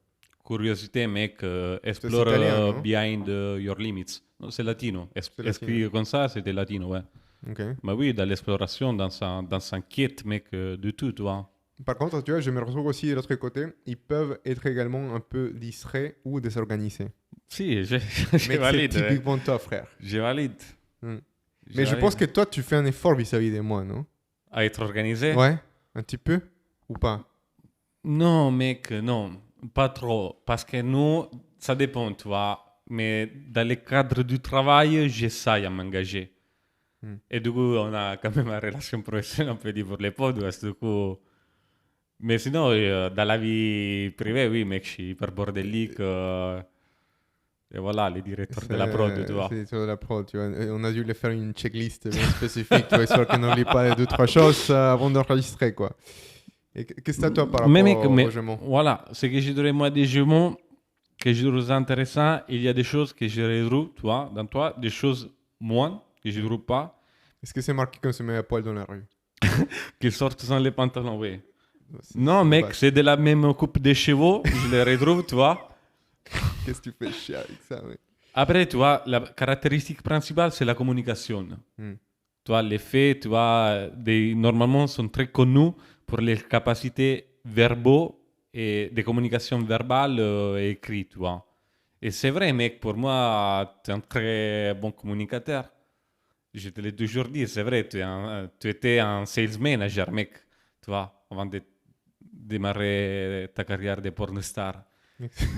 Curiosité, mec, C'est explore italien, non? behind your limits. Non, c'est latino. C'est latino. Écrit comme ça, c'était latino, ouais. Ok. Bah oui, dans l'exploration, dans sa quête, mec, de tout, tu vois. Par contre, tu vois, je me retrouve aussi de l'autre côté. Ils peuvent être également un peu distraits ou désorganisés. Si, je Mec, valide. c'est typiquement toi, frère. Je valide. Mais je pense que toi, tu fais un effort vis-à-vis de moi, non? À être organisé? Ouais, un petit peu ou pas? Non, mec, non, pas trop. Parce que nous, ça dépend, tu vois. Mais dans le cadre du travail, j'essaie à m'engager. Et du coup, on a quand même une relation professionnelle, on peut dire, pour les podcasts, du coup. Mais sinon, dans la vie privée, oui, mec, je suis hyper bordélique. Et voilà, les directeurs de la prod, tu vois. C'est sur la prod, tu vois. On a dû les faire une checklist bien spécifique, tu vois, histoire qu'on n'oublie pas les 2-3 choses avant d'enregistrer, quoi. Et qu'est-ce que t'as, toi, par rapport aux jumeaux? Voilà, ce que je dirais, moi, des jumeaux, que je trouve intéressant, il y a des choses que je retrouve, tu vois, dans toi, des choses moins, que je ne trouve pas. Est-ce que c'est marqué qu'on se met à poil dans la rue? Qu'ils sortent sans les pantalons, oui. Non, mec, c'est de la même coupe de chevaux, je les retrouve, tu vois. Qu'est-ce que tu fais chier avec ça, mec? Après, tu vois, la caractéristique principale, c'est la communication. Tu vois, les faits, tu vois, normalement, sont très connus pour les capacités verbaux et de communication verbale et écrite, tu vois. Et c'est vrai, mec, pour moi, tu es un très bon communicateur. Je te l'ai toujours dit, c'est vrai, tu étais un sales manager, mec, tu vois, avant de démarrer ta carrière de pornstar.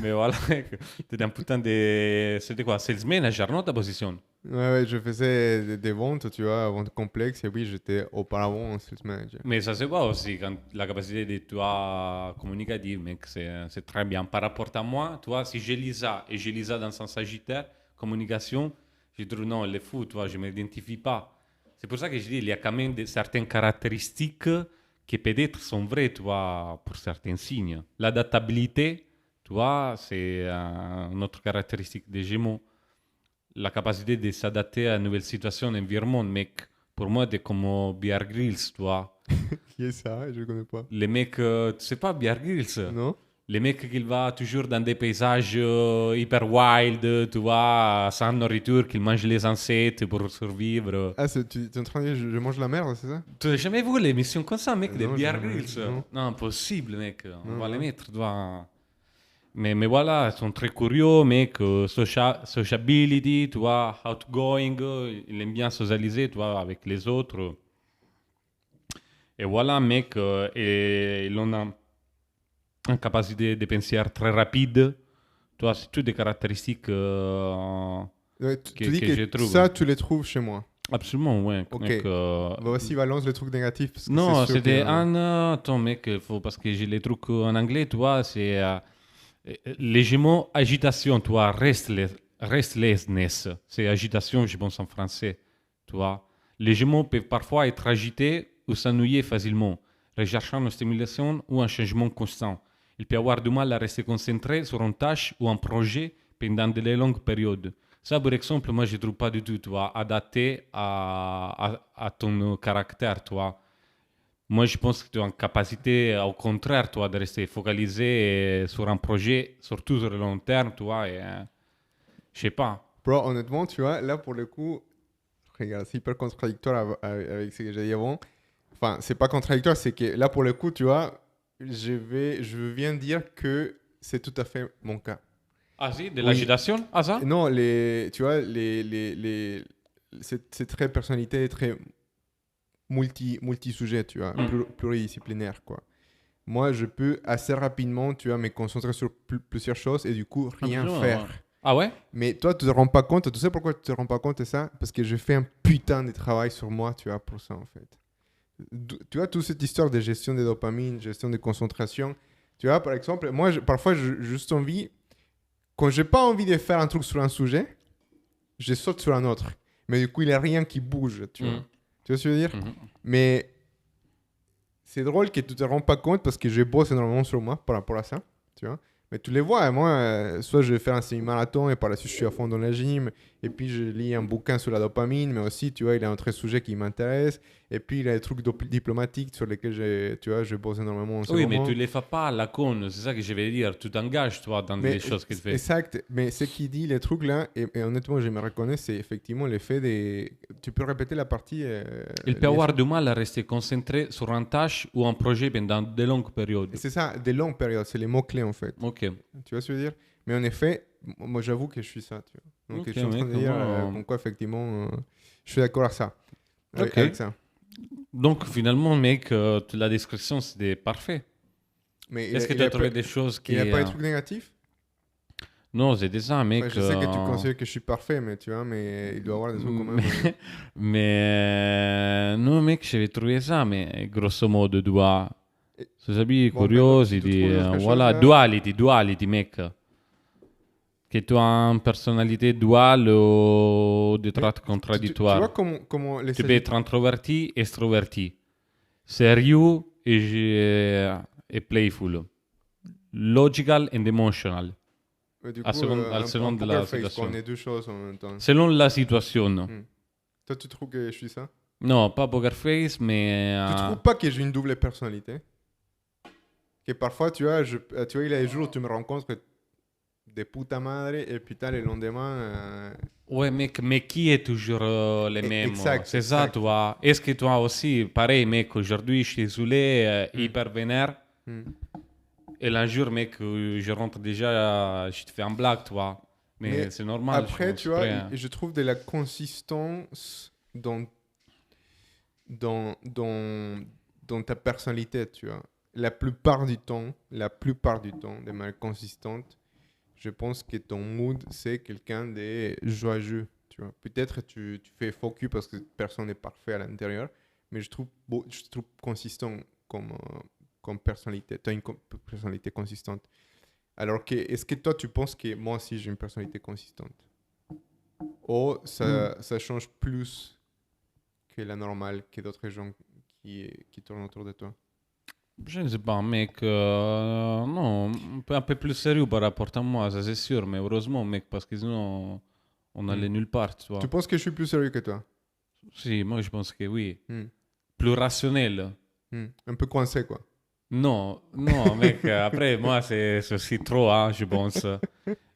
Mais voilà, mec, tu étais un putain de... C'était quoi, sales manager, non, ta position? Ouais, je faisais des ventes, tu vois, ventes complexes, et oui, j'étais auparavant un sales manager. Mais ça se voit aussi, quand la capacité de toi communicative, mec, c'est très bien. Par rapport à moi, tu vois, si je lis ça, et je lis ça dans un sagittaire, communication, je trouve non, elle est fou, tu vois, je ne m'identifie pas. C'est pour ça que je dis, il y a quand même certaines caractéristiques qui peut-être sont vraies, tu vois, pour certains signes. L'adaptabilité, tu vois, c'est une autre caractéristique des Gémeaux. La capacité de s'adapter à une nouvelle situation, un environnement, mec. Pour moi, c'est comme Bear Grylls, tu vois. Qui est ça? Je ne connais pas. Les mecs, tu sais pas, Bear Grylls? Non? Les mecs qui vont toujours dans des paysages hyper wild, tu vois, sans nourriture, qui mangent les insectes pour survivre. Ah, tu es en train de dire je mange la merde, c'est ça? Tu n'as jamais vu l'émission comme ça, mec, des Non, Bear Grylls? non. Non, impossible, mec. On va Non. les mettre, tu vois. Mais voilà, ils sont très curieux, mec. Sociability, tu vois, outgoing. Ils aiment bien socialiser, tu vois, avec les autres. Et voilà, mec. Et ils ont une capacité de penser très rapide. Tu vois, c'est toutes des caractéristiques Ouais, que tu dis je que trouve. ça, tu les trouves chez moi. Absolument, ouais. Ok. Mec, Voici, balance les trucs négatifs. Parce que non, c'est sûr c'était que... un... Attends, mec, parce que j'ai les trucs en anglais, tu vois, c'est... les Gémeaux, agitation, tu vois, restlessness. C'est agitation, je pense en français, tu vois. Les Gémeaux peuvent parfois être agités ou s'ennuyer facilement, recherchant une stimulation ou un changement constant. Il peut avoir du mal à rester concentré sur une tâche ou un projet pendant de longues périodes. Ça, par exemple, moi, je ne trouve pas du tout, tu vois, adapté à ton caractère, tu vois. Moi, je pense que tu as une capacité, au contraire, toi, de rester focalisé sur un projet, surtout sur le long terme, toi, et je sais pas. Bro, honnêtement, tu vois, là, pour le coup, regarde, c'est hyper contradictoire avec ce que j'ai dit avant. Enfin, c'est pas contradictoire, c'est que là, pour le coup, tu vois, je viens de dire que c'est tout à fait mon cas. Ah si, de Oui. l'agitation, ah ça? Non, tu vois, c'est très personnalité, très multi-sujet, tu vois, pluridisciplinaire, quoi. Moi, je peux assez rapidement, tu vois, me concentrer sur plusieurs choses et du coup, rien faire. Ouais. Ah ouais? Mais toi, tu te rends pas compte. Tu sais pourquoi tu te rends pas compte de ça? Parce que je fais un putain de travail sur moi, tu vois, pour ça, en fait. Tu vois, toute cette histoire de gestion de dopamine, gestion de concentration. Tu vois, par exemple, moi, parfois, j'ai juste envie, quand j'ai pas envie de faire un truc sur un sujet, je saute sur un autre. Mais du coup, il n'y a rien qui bouge, tu vois. Tu vois ce que je veux dire? Mais c'est drôle que tu te rends pas compte parce que je bosse énormément sur moi par rapport à ça, tu vois. Mais tu les vois, moi, soit je vais faire un semi-marathon et par la suite je suis à fond dans le gym, et puis je lis un bouquin sur la dopamine, mais aussi, tu vois, il y a un autre sujet qui m'intéresse, et puis il y a des trucs diplomatiques sur lesquels tu vois, je bosse énormément en ce Oui, moment. mais tu les fais pas à la con, c'est ça que je vais dire. Tu t'engages, toi, dans les choses que tu fais. Exact, mais ce qui dit les trucs là, et honnêtement, je me reconnais, c'est effectivement l'effet des... Tu peux répéter la partie Il peut avoir du mal à rester concentré sur une tâche ou un projet pendant de longues périodes. C'est ça, des longues périodes, c'est les mots-clés en fait. Ok. Tu vois ce que je veux dire? Mais en effet, moi j'avoue que je suis ça, tu vois. Donc Ok, je suis en train de dire comme quoi effectivement, je suis d'accord avec ça. Ok. Avec ça. Donc finalement, mec, la description, c'était parfait. Mais Est-ce que tu as trouvé des choses qui... Il n'y a pas des trucs négatifs? Non, c'est ça, mec. Enfin, je sais que tu considères que je suis parfait, mais tu vois, mais il doit y avoir des trucs quand même. Mais non, mec, j'avais trouvé ça, mais grosso modo, dois... Sono Bon, curiosity, voilà, chose, duality, mec. Que tu as une personnalité duale ou des traits contradictoires. Tu vois comment les Tu peux être introverti, extroverti, sérieux et playful, logical and emotional. Du À coup, selon de la situation. On est deux choses en même temps. Selon la situation. Toi, tu trouves que je suis ça? Non, pas poker face, mais... Tu trouves pas que j'ai une double personnalité? Que parfois, tu vois, tu vois, il y a des jours où tu me rencontres de puta madre et putain, le lendemain... Ouais, mec, mais qui est toujours les mêmes? Exact. C'est ça, toi. Est-ce que toi aussi, pareil, mec, aujourd'hui, je suis désolé, hyper vénère. Et l'injure, mec, je rentre déjà, je te fais un blague, toi. Mais c'est normal. Après, tu vois, je trouve de la consistance dans ta personnalité, tu vois. La plupart du temps, de manière consistante, je pense que ton mood, c'est quelqu'un de joyeux, tu vois. Peut-être tu fais focus parce que personne n'est parfait à l'intérieur, mais je trouve consistant comme personnalité. Tu as une personnalité consistante. Alors est-ce que toi, tu penses que moi aussi, j'ai une personnalité consistante? Ou ça change plus que la normale, que d'autres gens qui tournent autour de toi? Je ne sais pas, mec. Non, un peu plus sérieux par rapport à moi, ça c'est sûr. Mais heureusement, mec, parce que sinon, on allait nulle part, tu vois. Tu penses que je suis plus sérieux que toi? Si, moi je pense que oui. Plus rationnel. Un peu coincé, quoi. Non, mec, après, moi, c'est aussi trop, hein, je pense.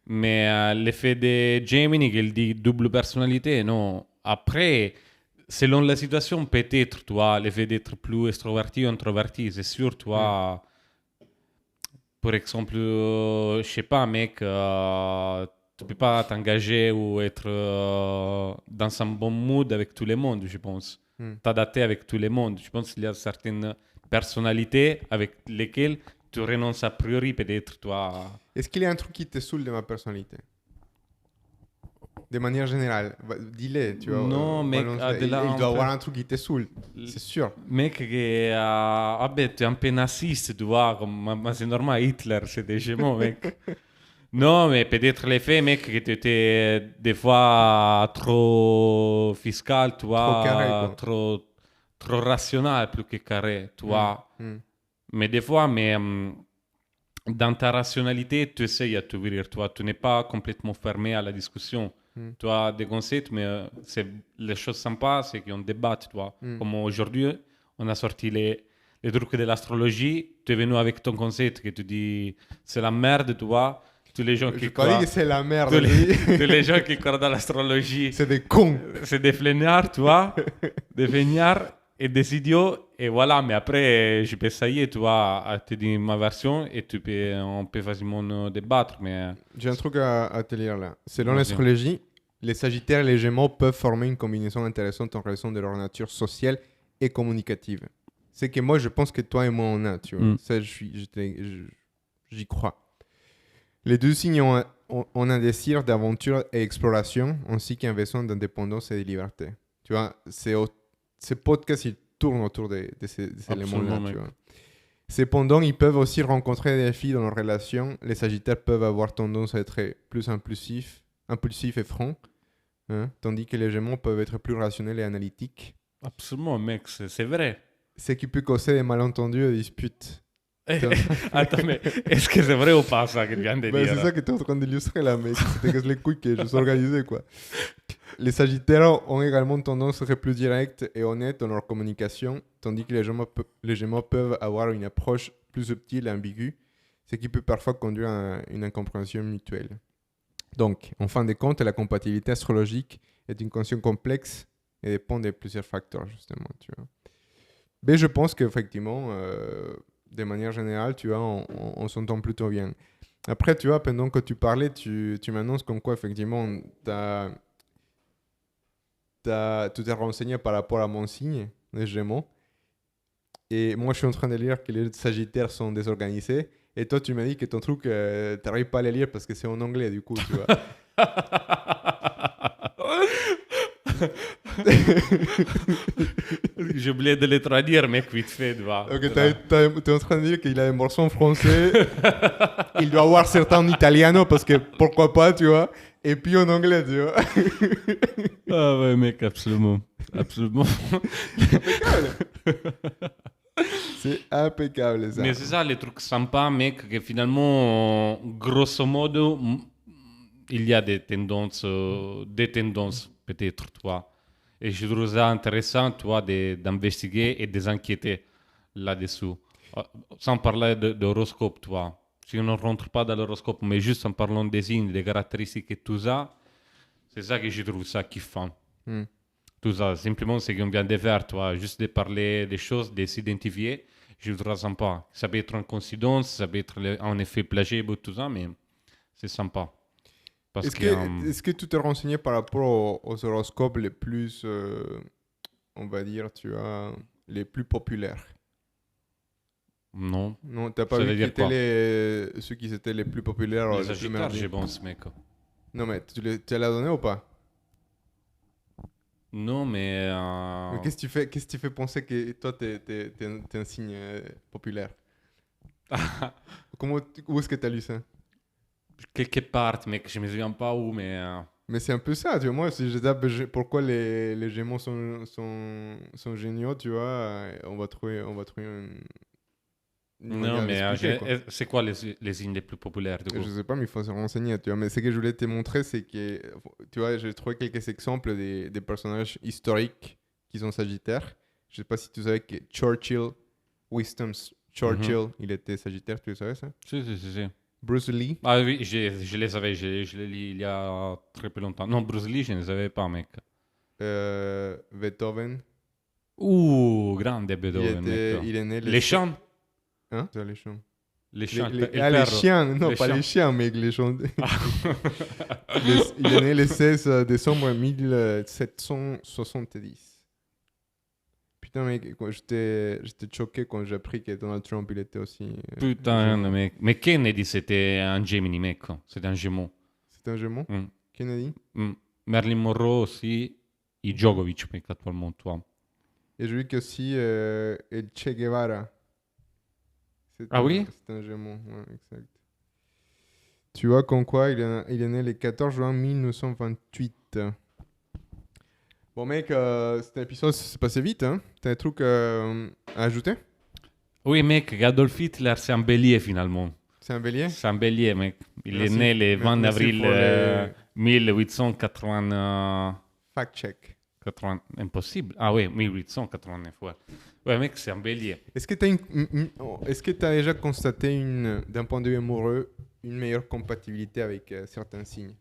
Mais l'effet de Gemini, qu'il dit double personnalité, non. Après, selon la situation, peut-être, toi, l'effet d'être plus extroverti ou introverti, c'est sûr, toi. Par exemple, je sais pas, mec, tu peux pas t'engager ou être dans un bon mood avec tout le monde, je pense. T'adapter avec tout le monde. Je pense qu'il y a certaines personnalités avec lesquelles tu renonces a priori, peut-être, toi. Est-ce qu'il y a un truc qui te saoule de ma personnalité? De manière générale, dis-le, tu vois. Non, mec, il doit y avoir un truc qui te saoule, c'est sûr. Mec, vabbè, tu es un peu naziste, tu vois, mais c'est normal, Hitler, c'est des Gémeaux, mec. Non, mais peut-être l'effet, mec, que tu étais des fois trop fiscal, tu vois, trop carré, quoi. trop rationnel plus que carré, tu vois. Mais des fois, dans ta rationalité, tu essayes à t'ouvrir, toi. Tu n'es pas complètement fermé à la discussion. Tu as des concepts, mais les choses sympas, c'est qu'on débatte, toi. Comme aujourd'hui, on a sorti les trucs de l'astrologie, tu es venu avec ton concept que tu dis c'est la merde, tu vois. Tous les gens qui croient... que c'est la merde. Tous les gens qui croient dans l'astrologie. C'est des cons. C'est des flemmards, tu vois. Des feignards et des idiots. Et voilà, mais après, je peux essayer, tu vois, à te dire ma version et on peut facilement débattre. Mais... J'ai un truc à te lire là. Selon l'astrologie, les Sagittaires et les Gémeaux peuvent former une combinaison intéressante en raison de leur nature sociale et communicative. C'est que moi, je pense que toi et moi, on a, tu vois. Ça, j'y crois. Les deux signes ont un désir d'aventure et exploration, ainsi qu'un besoin d'indépendance et de liberté. Tu vois, ces podcasts, ils tournent autour de ces éléments-là, tu vois. Cependant, ils peuvent aussi rencontrer des défis dans leurs relations. Les Sagittaires peuvent avoir tendance à être plus impulsifs et francs, hein, tandis que les Gémeaux peuvent être plus rationnels et analytiques. Absolument, mec, c'est vrai. Ce qui peut causer des malentendus et des disputes. Attends, mais est-ce que c'est vrai ou pas ça que tu viens de dire? C'est ça que tu es en train d'illustrer là, mec. C'était que les couilles que je suis organisé, quoi. Les Sagittaires ont également tendance à être plus directs et honnêtes dans leur communication, tandis que les Gémeaux peuvent avoir une approche plus subtile et ambiguë, ce qui peut parfois conduire à une incompréhension mutuelle. Donc, en fin de compte, la compatibilité astrologique est une question complexe et dépend de plusieurs facteurs, justement, tu vois. Mais je pense qu'effectivement, de manière générale, tu vois, on s'entend plutôt bien. Après, tu vois, pendant que tu parlais, tu m'annonces comme quoi, effectivement, tu t'es renseigné par rapport à mon signe, les Gémeaux. Et moi, je suis en train de lire que les Sagittaires sont désorganisés. Et toi, tu m'as dit que ton truc, tu n'arrives pas à les lire parce que c'est en anglais, du coup, tu vois. J'ai oublié de les traduire, mec, vite fait, tu vois. Ok, t'es en train de dire qu'il a un morceau en français. Il doit avoir certains en italiano parce que pourquoi pas, tu vois. Et puis en anglais, tu vois. Ah ouais, mec, absolument. Absolument. C'est impeccable, ça. Mais c'est ça, les trucs sympas, mec, que finalement, grosso modo, il y a des tendances peut-être, toi. Et je trouve ça intéressant, toi, d'investiguer et de s'inquiéter là-dessous. Sans parler d'horoscope, toi. Si on ne rentre pas dans l'horoscope, mais juste en parlant des signes, des caractéristiques et tout ça, c'est ça que je trouve ça kiffant. Tout ça, simplement, c'est qu'on vient de faire, toi. Juste de parler des choses, de s'identifier, je trouve ça sympa. Ça peut être une coïncidence, ça peut être en effet placebo, tout ça, mais c'est sympa. Est-ce que tu t'es renseigné par rapport aux horoscopes les plus, on va dire, tu vois, les plus populaires? Non. Non, t'as pas vu ceux qui étaient les plus populaires? Les Sagittaires, je pense, mec. Non, mais tu l'as donné ou pas? Non, mais... Mais qu'est-ce que tu fais penser que toi, t'es un signe populaire? Où est-ce que t'as lu ça? Quelque part, mec, je me souviens pas où, mais... Mais c'est un peu ça, tu vois. Moi, si je tape pourquoi les Gémeaux sont géniaux, tu vois, on va trouver non, mais c'est quoi les signes les plus populaires du coup? Je sais pas, mais il faut se renseigner, tu vois. Mais ce que je voulais te montrer, c'est que, tu vois, j'ai trouvé quelques exemples des personnages historiques qui sont Sagittaires. Je sais pas si tu savais que Winston Churchill, il était Sagittaire, tu le savais ça? Si. Bruce Lee. Ah oui, je les savais, je l'ai lu il y a très peu longtemps. Non, Bruce Lee, je ne savais pas, mec. Beethoven. Grande Beethoven, mec. Il est né les chants. Hein? Les chants. Les chiens, les chiens, non, pas les chiens, mec, les chants. Il est né le 16 décembre 1770. Putain, mec, j'étais choqué quand j'ai appris que Donald Trump, il était aussi... Putain, mec. Mais Kennedy, c'était un Gemini, mec. C'était un Gémeaux. C'était un Gémeaux? Kennedy? Marilyn Monroe aussi. Et Djokovic, mec, actuellement, toi. Et j'ai vu qu'aussi el Che Guevara. Oui? C'est un Gémeaux, ouais, exact. Tu vois comme quoi il est né le 14 juin 1928. Bon mec, cet épisode s'est passé vite, hein? T'as un truc à ajouter? Oui mec, Adolf Hitler c'est un bélier finalement. C'est un bélier? C'est un bélier mec. Il est né le 20 avril 1880... Fact check. 80... Impossible. Ah oui, 1889, ouais. Ouais, mec, c'est un bélier. Est-ce que tu as déjà constaté, d'un point de vue amoureux, une meilleure compatibilité avec certains signes?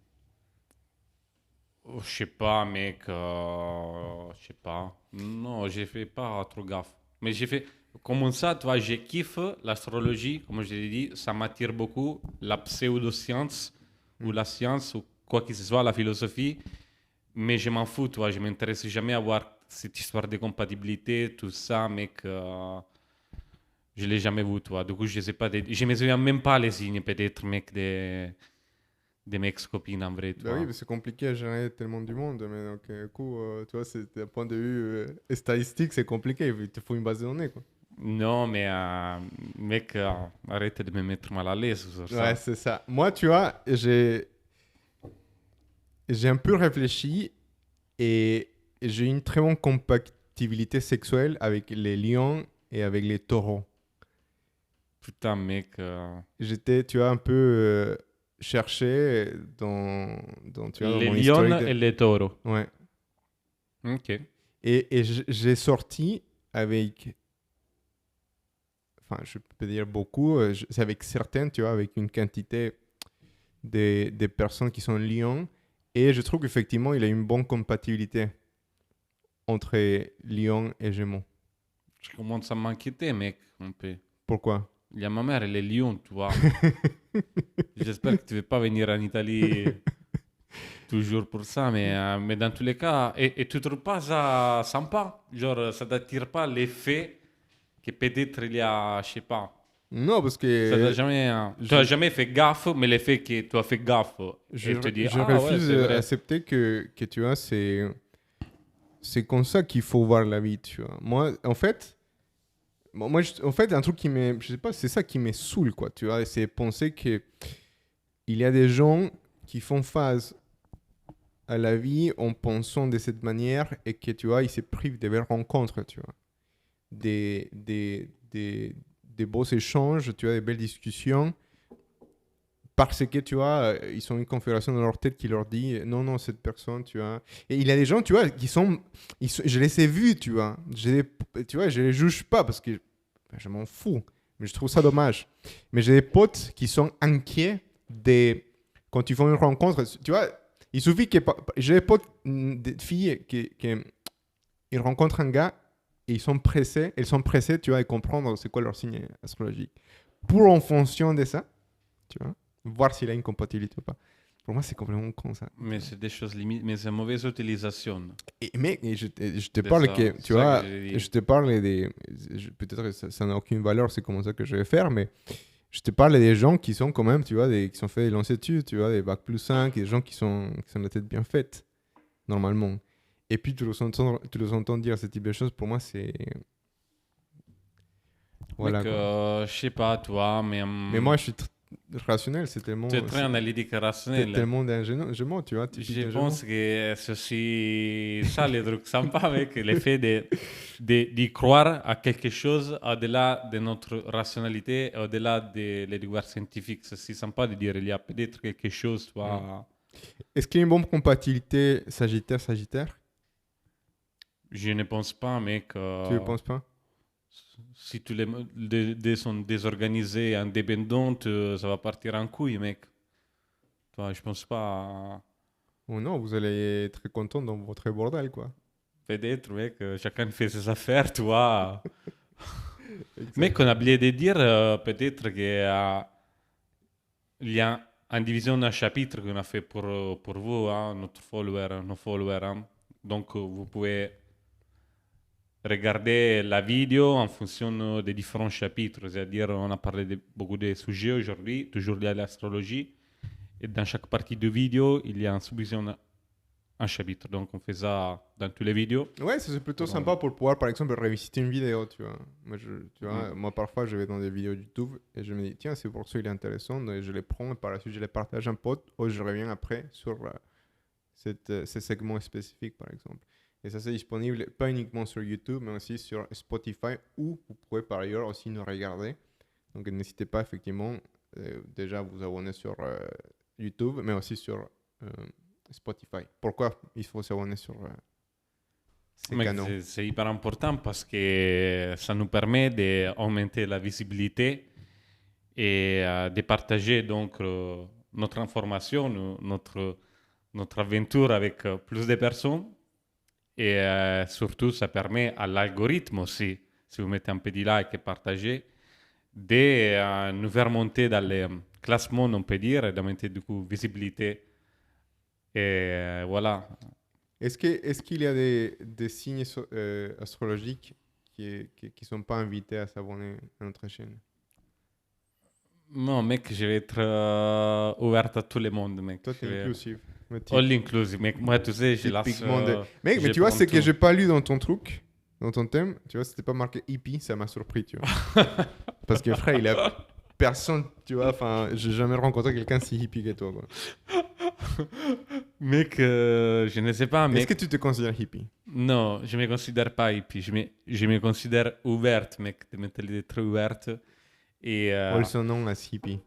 Oh, je sais pas, mec. Je sais pas. Non, j'ai fait pas trop gaffe. Mais j'ai fait. Comme ça, tu vois, j'ai kiffé l'astrologie, comme je l'ai dit, ça m'attire beaucoup. La pseudoscience, ou Hmm. la science, ou quoi que ce soit, la philosophie. Mais je m'en fous, tu vois. Je m'intéresse jamais à voir cette histoire de compatibilité, tout ça, mec. Je l'ai jamais vu, tu vois. Du coup, je sais pas. Je me souviens même pas les signes, peut-être, mec, des mecs copines en vrai, tu Bah oui, vois. mais c'est compliqué à gérer tellement du monde. Mais donc, du coup, tu vois, c'est d'un point de vue statistique, c'est compliqué. Il te faut une base de données, quoi. Non, mais mec, arrête de me mettre mal à l'aise sur Ouais, ça. c'est ça. Moi, tu vois, j'ai un peu réfléchi et j'ai une très bonne compatibilité sexuelle avec les lions et avec les taureaux. Putain, mec. J'étais, tu vois, un peu cherché tu vois, dans Les mon historique lions de... et les taureaux. Ouais. Ok. Et j'ai sorti avec, enfin, je peux dire beaucoup, c'est avec certaines, tu vois, avec une quantité des personnes qui sont lions. Et je trouve qu'effectivement, il a une bonne compatibilité entre lion et gémeaux. Je commence à m'inquiéter, mec, un peu. Pourquoi? Il y a ma mère, elle est lion, tu vois. J'espère que tu ne veux pas venir en Italie toujours pour ça, mais dans tous les cas, et tu trouves pas ça sympa? Genre, ça t'attire pas l'effet que peut-être il y a, je sais pas. Non, parce Ça t'a que jamais, tu as je, jamais fait gaffe, mais l'effet que tu as fait gaffe, je, elle te dit, je ah ouais, refuse c'est vrai. d'accepter que tu vois, c'est comme ça qu'il faut voir la vie, tu vois. Moi, en fait, en fait, un truc qui m'est, je sais pas, c'est ça qui me saoule, quoi, tu vois, c'est penser que il y a des gens qui font face à la vie en pensant de cette manière et que, tu vois, ils se privent de belles rencontres, tu vois. Des beaux échanges, tu vois, des belles discussions, parce que, tu vois, ils ont une configuration dans leur tête qui leur dit, non, non, cette personne, tu vois. Et il y a des gens, tu vois, je les ai vus, tu vois. Tu vois, je les juge pas parce que je m'en fous. Mais je trouve ça dommage. Mais j'ai des potes qui sont inquiets quand ils font une rencontre. Tu vois, il suffit que. J'ai des potes, des filles qui ils rencontrent un gars et elles sont pressées, tu vois, de comprendre c'est quoi leur signe astrologique. Pour en fonction de ça, tu vois, voir s'il a une compatibilité ou pas. Pour moi, c'est complètement con ça. Mais c'est des choses limites, mais c'est une mauvaise utilisation Et mec, je te de parle ça. que, C'est tu ça que vois, j'ai je dit. te parle peut-être que ça n'a aucune valeur, c'est comme ça que je vais faire, mais je te parle des gens qui sont quand même, tu vois, qui sont fait des lances-études, tu vois, des bacs plus 5, des gens qui sont la tête bien faite, normalement. Et puis, tu les entends dire ce type de choses, pour moi, c'est. Voilà, Mec, quoi. je sais pas, toi, mais Mais moi, je suis rationnel, tu es très c'est analytique et rationnel. tellement d'un gémeaux, tu vois, typique Je d'un gémeaux. pense que c'est aussi ça le truc sympa, mec, le fait d'y croire à quelque chose au-delà de notre rationalité, au-delà de l'histoire scientifique. C'est aussi sympa de dire il y a peut-être quelque chose, Mm. toi. Est-ce qu'il y a une bonne compatibilité Sagittaire-Sagittaire? Je ne pense pas, mec. Tu ne penses pas? Si tous les deux sont désorganisés et indépendants, ça va partir en couille, mec. Toi, je pense pas. Ou non, vous allez être content dans votre bordel, quoi. Peut-être, mec, chacun fait ses affaires, tu vois. Mec, on a Exactement. oublié de dire peut-être qu'il y a une division d'un chapitre qu'on a fait pour vous, hein, notre follower, nos followers. Hein. Donc, vous pouvez regarder la vidéo en fonction des différents chapitres. C'est-à-dire, on a parlé de beaucoup de sujets aujourd'hui, toujours liés à l'astrologie. Et dans chaque partie de vidéo, il y a une subdivision, un chapitre. Donc, on fait ça dans toutes les vidéos. Ouais, ça, c'est plutôt Pour, sympa pour pouvoir, par exemple, revisiter une vidéo, tu vois. mm. Moi, parfois, je vais dans des vidéos YouTube et je me dis, tiens, c'est pour ça il est intéressant, et je les prends et par la suite, je les partage à un pote ou je reviens après sur ces segments spécifiques, par exemple. Et ça, c'est disponible pas uniquement sur YouTube, mais aussi sur Spotify, où vous pouvez par ailleurs aussi nous regarder. Donc, n'hésitez pas, effectivement, déjà à vous abonner sur YouTube, mais aussi sur Spotify. Pourquoi il faut s'abonner sur C'est hyper important parce que ça nous permet d'augmenter la visibilité et de partager donc notre information, notre aventure avec plus de personnes. Et surtout, ça permet à l'algorithme aussi, si vous mettez un peu de like et partagez, de nous faire monter dans les classements, on peut dire, et d'augmenter du coup visibilité. Et voilà. Est-ce qu'il y a des signes astrologiques qui sont pas invités à s'abonner à notre chaîne? Non, mec, je vais être ouverte à tout le monde, mec. Toi, t'es inclusive. All inclusive, mec. Moi, tu sais, j'ai la... Mec, mais tu vois, c'est que j'ai pas lu dans ton truc, dans ton thème, tu vois, c'était pas marqué hippie, ça m'a surpris, tu vois. Parce que frère, il a personne, tu vois, enfin, j'ai jamais rencontré quelqu'un si hippie que toi, quoi. Mec, je ne sais pas, mec. Est-ce que tu te considères hippie? Non, je me considère pas hippie, je me considère ouverte, mec, de mentalité très ouverte. Et also known as hippie.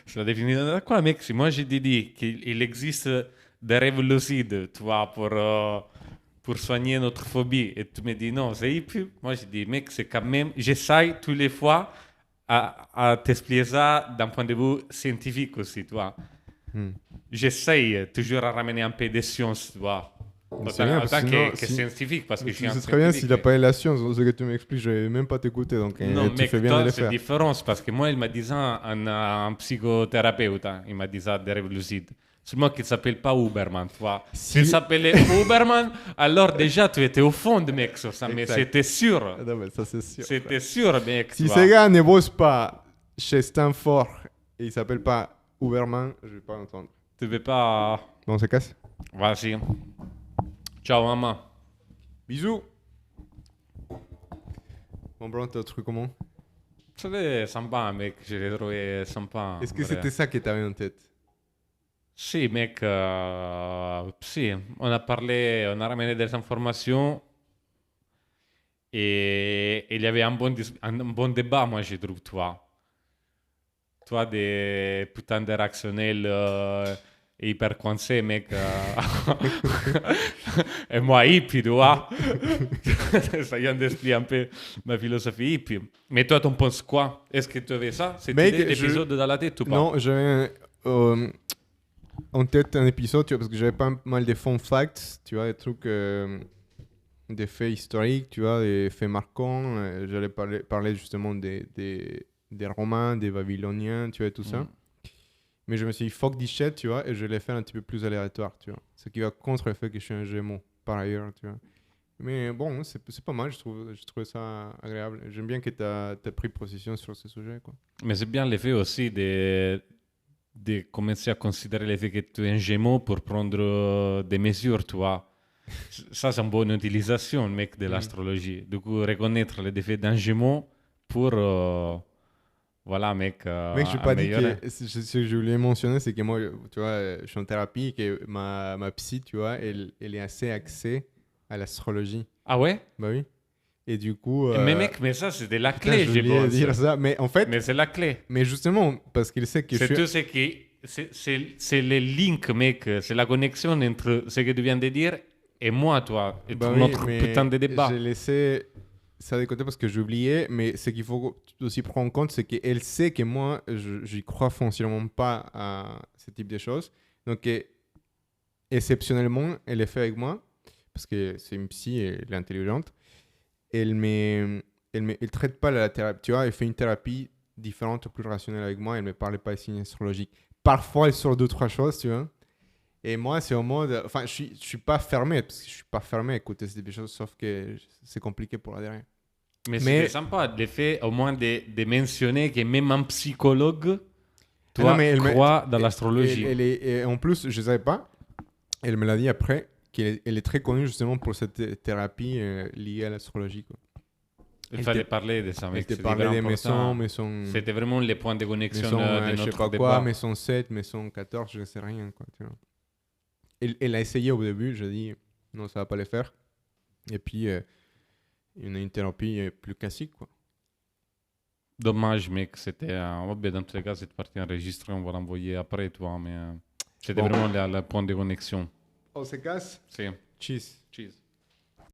C'est la définition de quoi, mec? Si moi j'ai dit qu'il existe des rêves lucides, tu vois, pour soigner notre phobie, et tu me dis non, c'est hippie, moi je dis, mec, c'est quand même, j'essaye tous les fois à t'expliquer ça d'un point de vue scientifique aussi, tu vois. J'essaye toujours à ramener un peu de science, tu vois. Autant que scientifique, parce que je suis un scientifique. C'est très bien s'il n'a pas eu la science, ce que tu m'expliques, je vais même pas t'écouter, donc non, tu mec, fais bien de le faire. C'est différent, parce que moi, il m'a dit ça un psychothérapeute, il m'a dit ça des rêves lucides. Seulement qu'il ne s'appelle pas Uberman, tu vois. S'il s'appelait Uberman, alors déjà, tu étais au fond de mec sur ça, mais c'était sûr. Non, mais ça, c'est sûr. C'était sûr, mec. Si ce gars ne bosse pas chez Stanford et il s'appelle pas Uberman, je vais pas l'entendre. Tu veux pas... Bon, on se casse. Vas-y. Ciao, maman. Bisous. Bon, bro, t'as trouvé comment? C'était sympa, mec. Je l'ai trouvé sympa. Est-ce que c'était ça que t'avais en tête? Si, mec. Si, on a parlé, on a ramené des informations et il y avait un bon débat, moi, je trouve, toi. Toi, des putains de réactionnels hyper coincés, mec. Et moi, hippie, tu vois. Ça vient d'expliquer un peu ma philosophie hippie. Mais toi, t'en penses quoi? Est-ce que tu avais ça? C'était l'épisode dans la tête ou pas? Non, j'avais en tête un épisode, tu vois, parce que j'avais pas mal de fun facts, tu vois, des trucs, des faits historiques, tu vois, des faits marquants. J'allais parler justement des Romains, des Babyloniens, tu vois, et tout ça. Mais je me suis dit, fuck this shit, tu vois, et je l'ai fait un petit peu plus aléatoire, tu vois. Ce qui va contre le fait que je suis un Gémeaux, par ailleurs, tu vois. Mais bon, c'est pas mal, je trouve ça agréable. J'aime bien que tu as pris position sur ce sujet, quoi. Mais c'est bien l'effet aussi de commencer à considérer l'effet que tu es un Gémeaux pour prendre des mesures, tu vois. Ça, c'est une bonne utilisation, mec, de l'astrologie. Du coup, reconnaître les défauts d'un Gémeaux pour... voilà, mec. Mec, je n'ai pas dit que. Ce que je voulais mentionner, c'est que moi, tu vois, je suis en thérapie et que ma psy, tu vois, elle est assez axée à l'astrologie. Ah ouais? Bah oui. Et du coup. Mais mec, mais ça, c'était la clé, je voulais dire ça. Mais en fait. Mais c'est la clé. Mais justement, parce qu'il sait que c'est tout ce qui. C'est le link, mec. C'est la connexion entre ce que tu viens de dire et moi, toi. Et bah notre putain de débat. J'ai laissé ça de côté parce que j'oubliais, mais ce qu'il faut aussi prendre en compte, c'est qu'elle sait que moi, j'y crois foncièrement pas à ce type de choses. Donc, exceptionnellement, elle est fait avec moi, parce que c'est une psy et elle est intelligente. Elle traite pas la thérapie, tu vois, elle fait une thérapie différente, plus rationnelle avec moi, elle me parle pas de signes astrologiques. Parfois, elle sort 2-3 choses, tu vois. Et moi, c'est au mode... Enfin, je suis pas fermé, parce que je suis pas fermé à écouter ces choses, sauf que c'est compliqué pour la dernière. Mais c'est sympa, le fait au moins de mentionner que même un psychologue, toi, croit dans l'astrologie. Et en plus, je savais pas, elle me l'a dit après, qu'elle est très connue justement pour cette thérapie liée à l'astrologie, quoi. Il fallait parler de ça, mec. C'était parler des maisons... C'était vraiment les points de connexion de notre je sais pas débat. Quoi, maison 7, maison 14, je sais rien, quoi, tu vois. Elle a essayé au début, je dis non, ça va pas le faire. Et puis, on a une thérapie plus classique, quoi. Dommage, mec. C'était... dans tous les cas, cette partie enregistrée, on va l'envoyer après, toi. Mais c'était vraiment le point de connexion. On se casse? Si. Cheers. Cheers.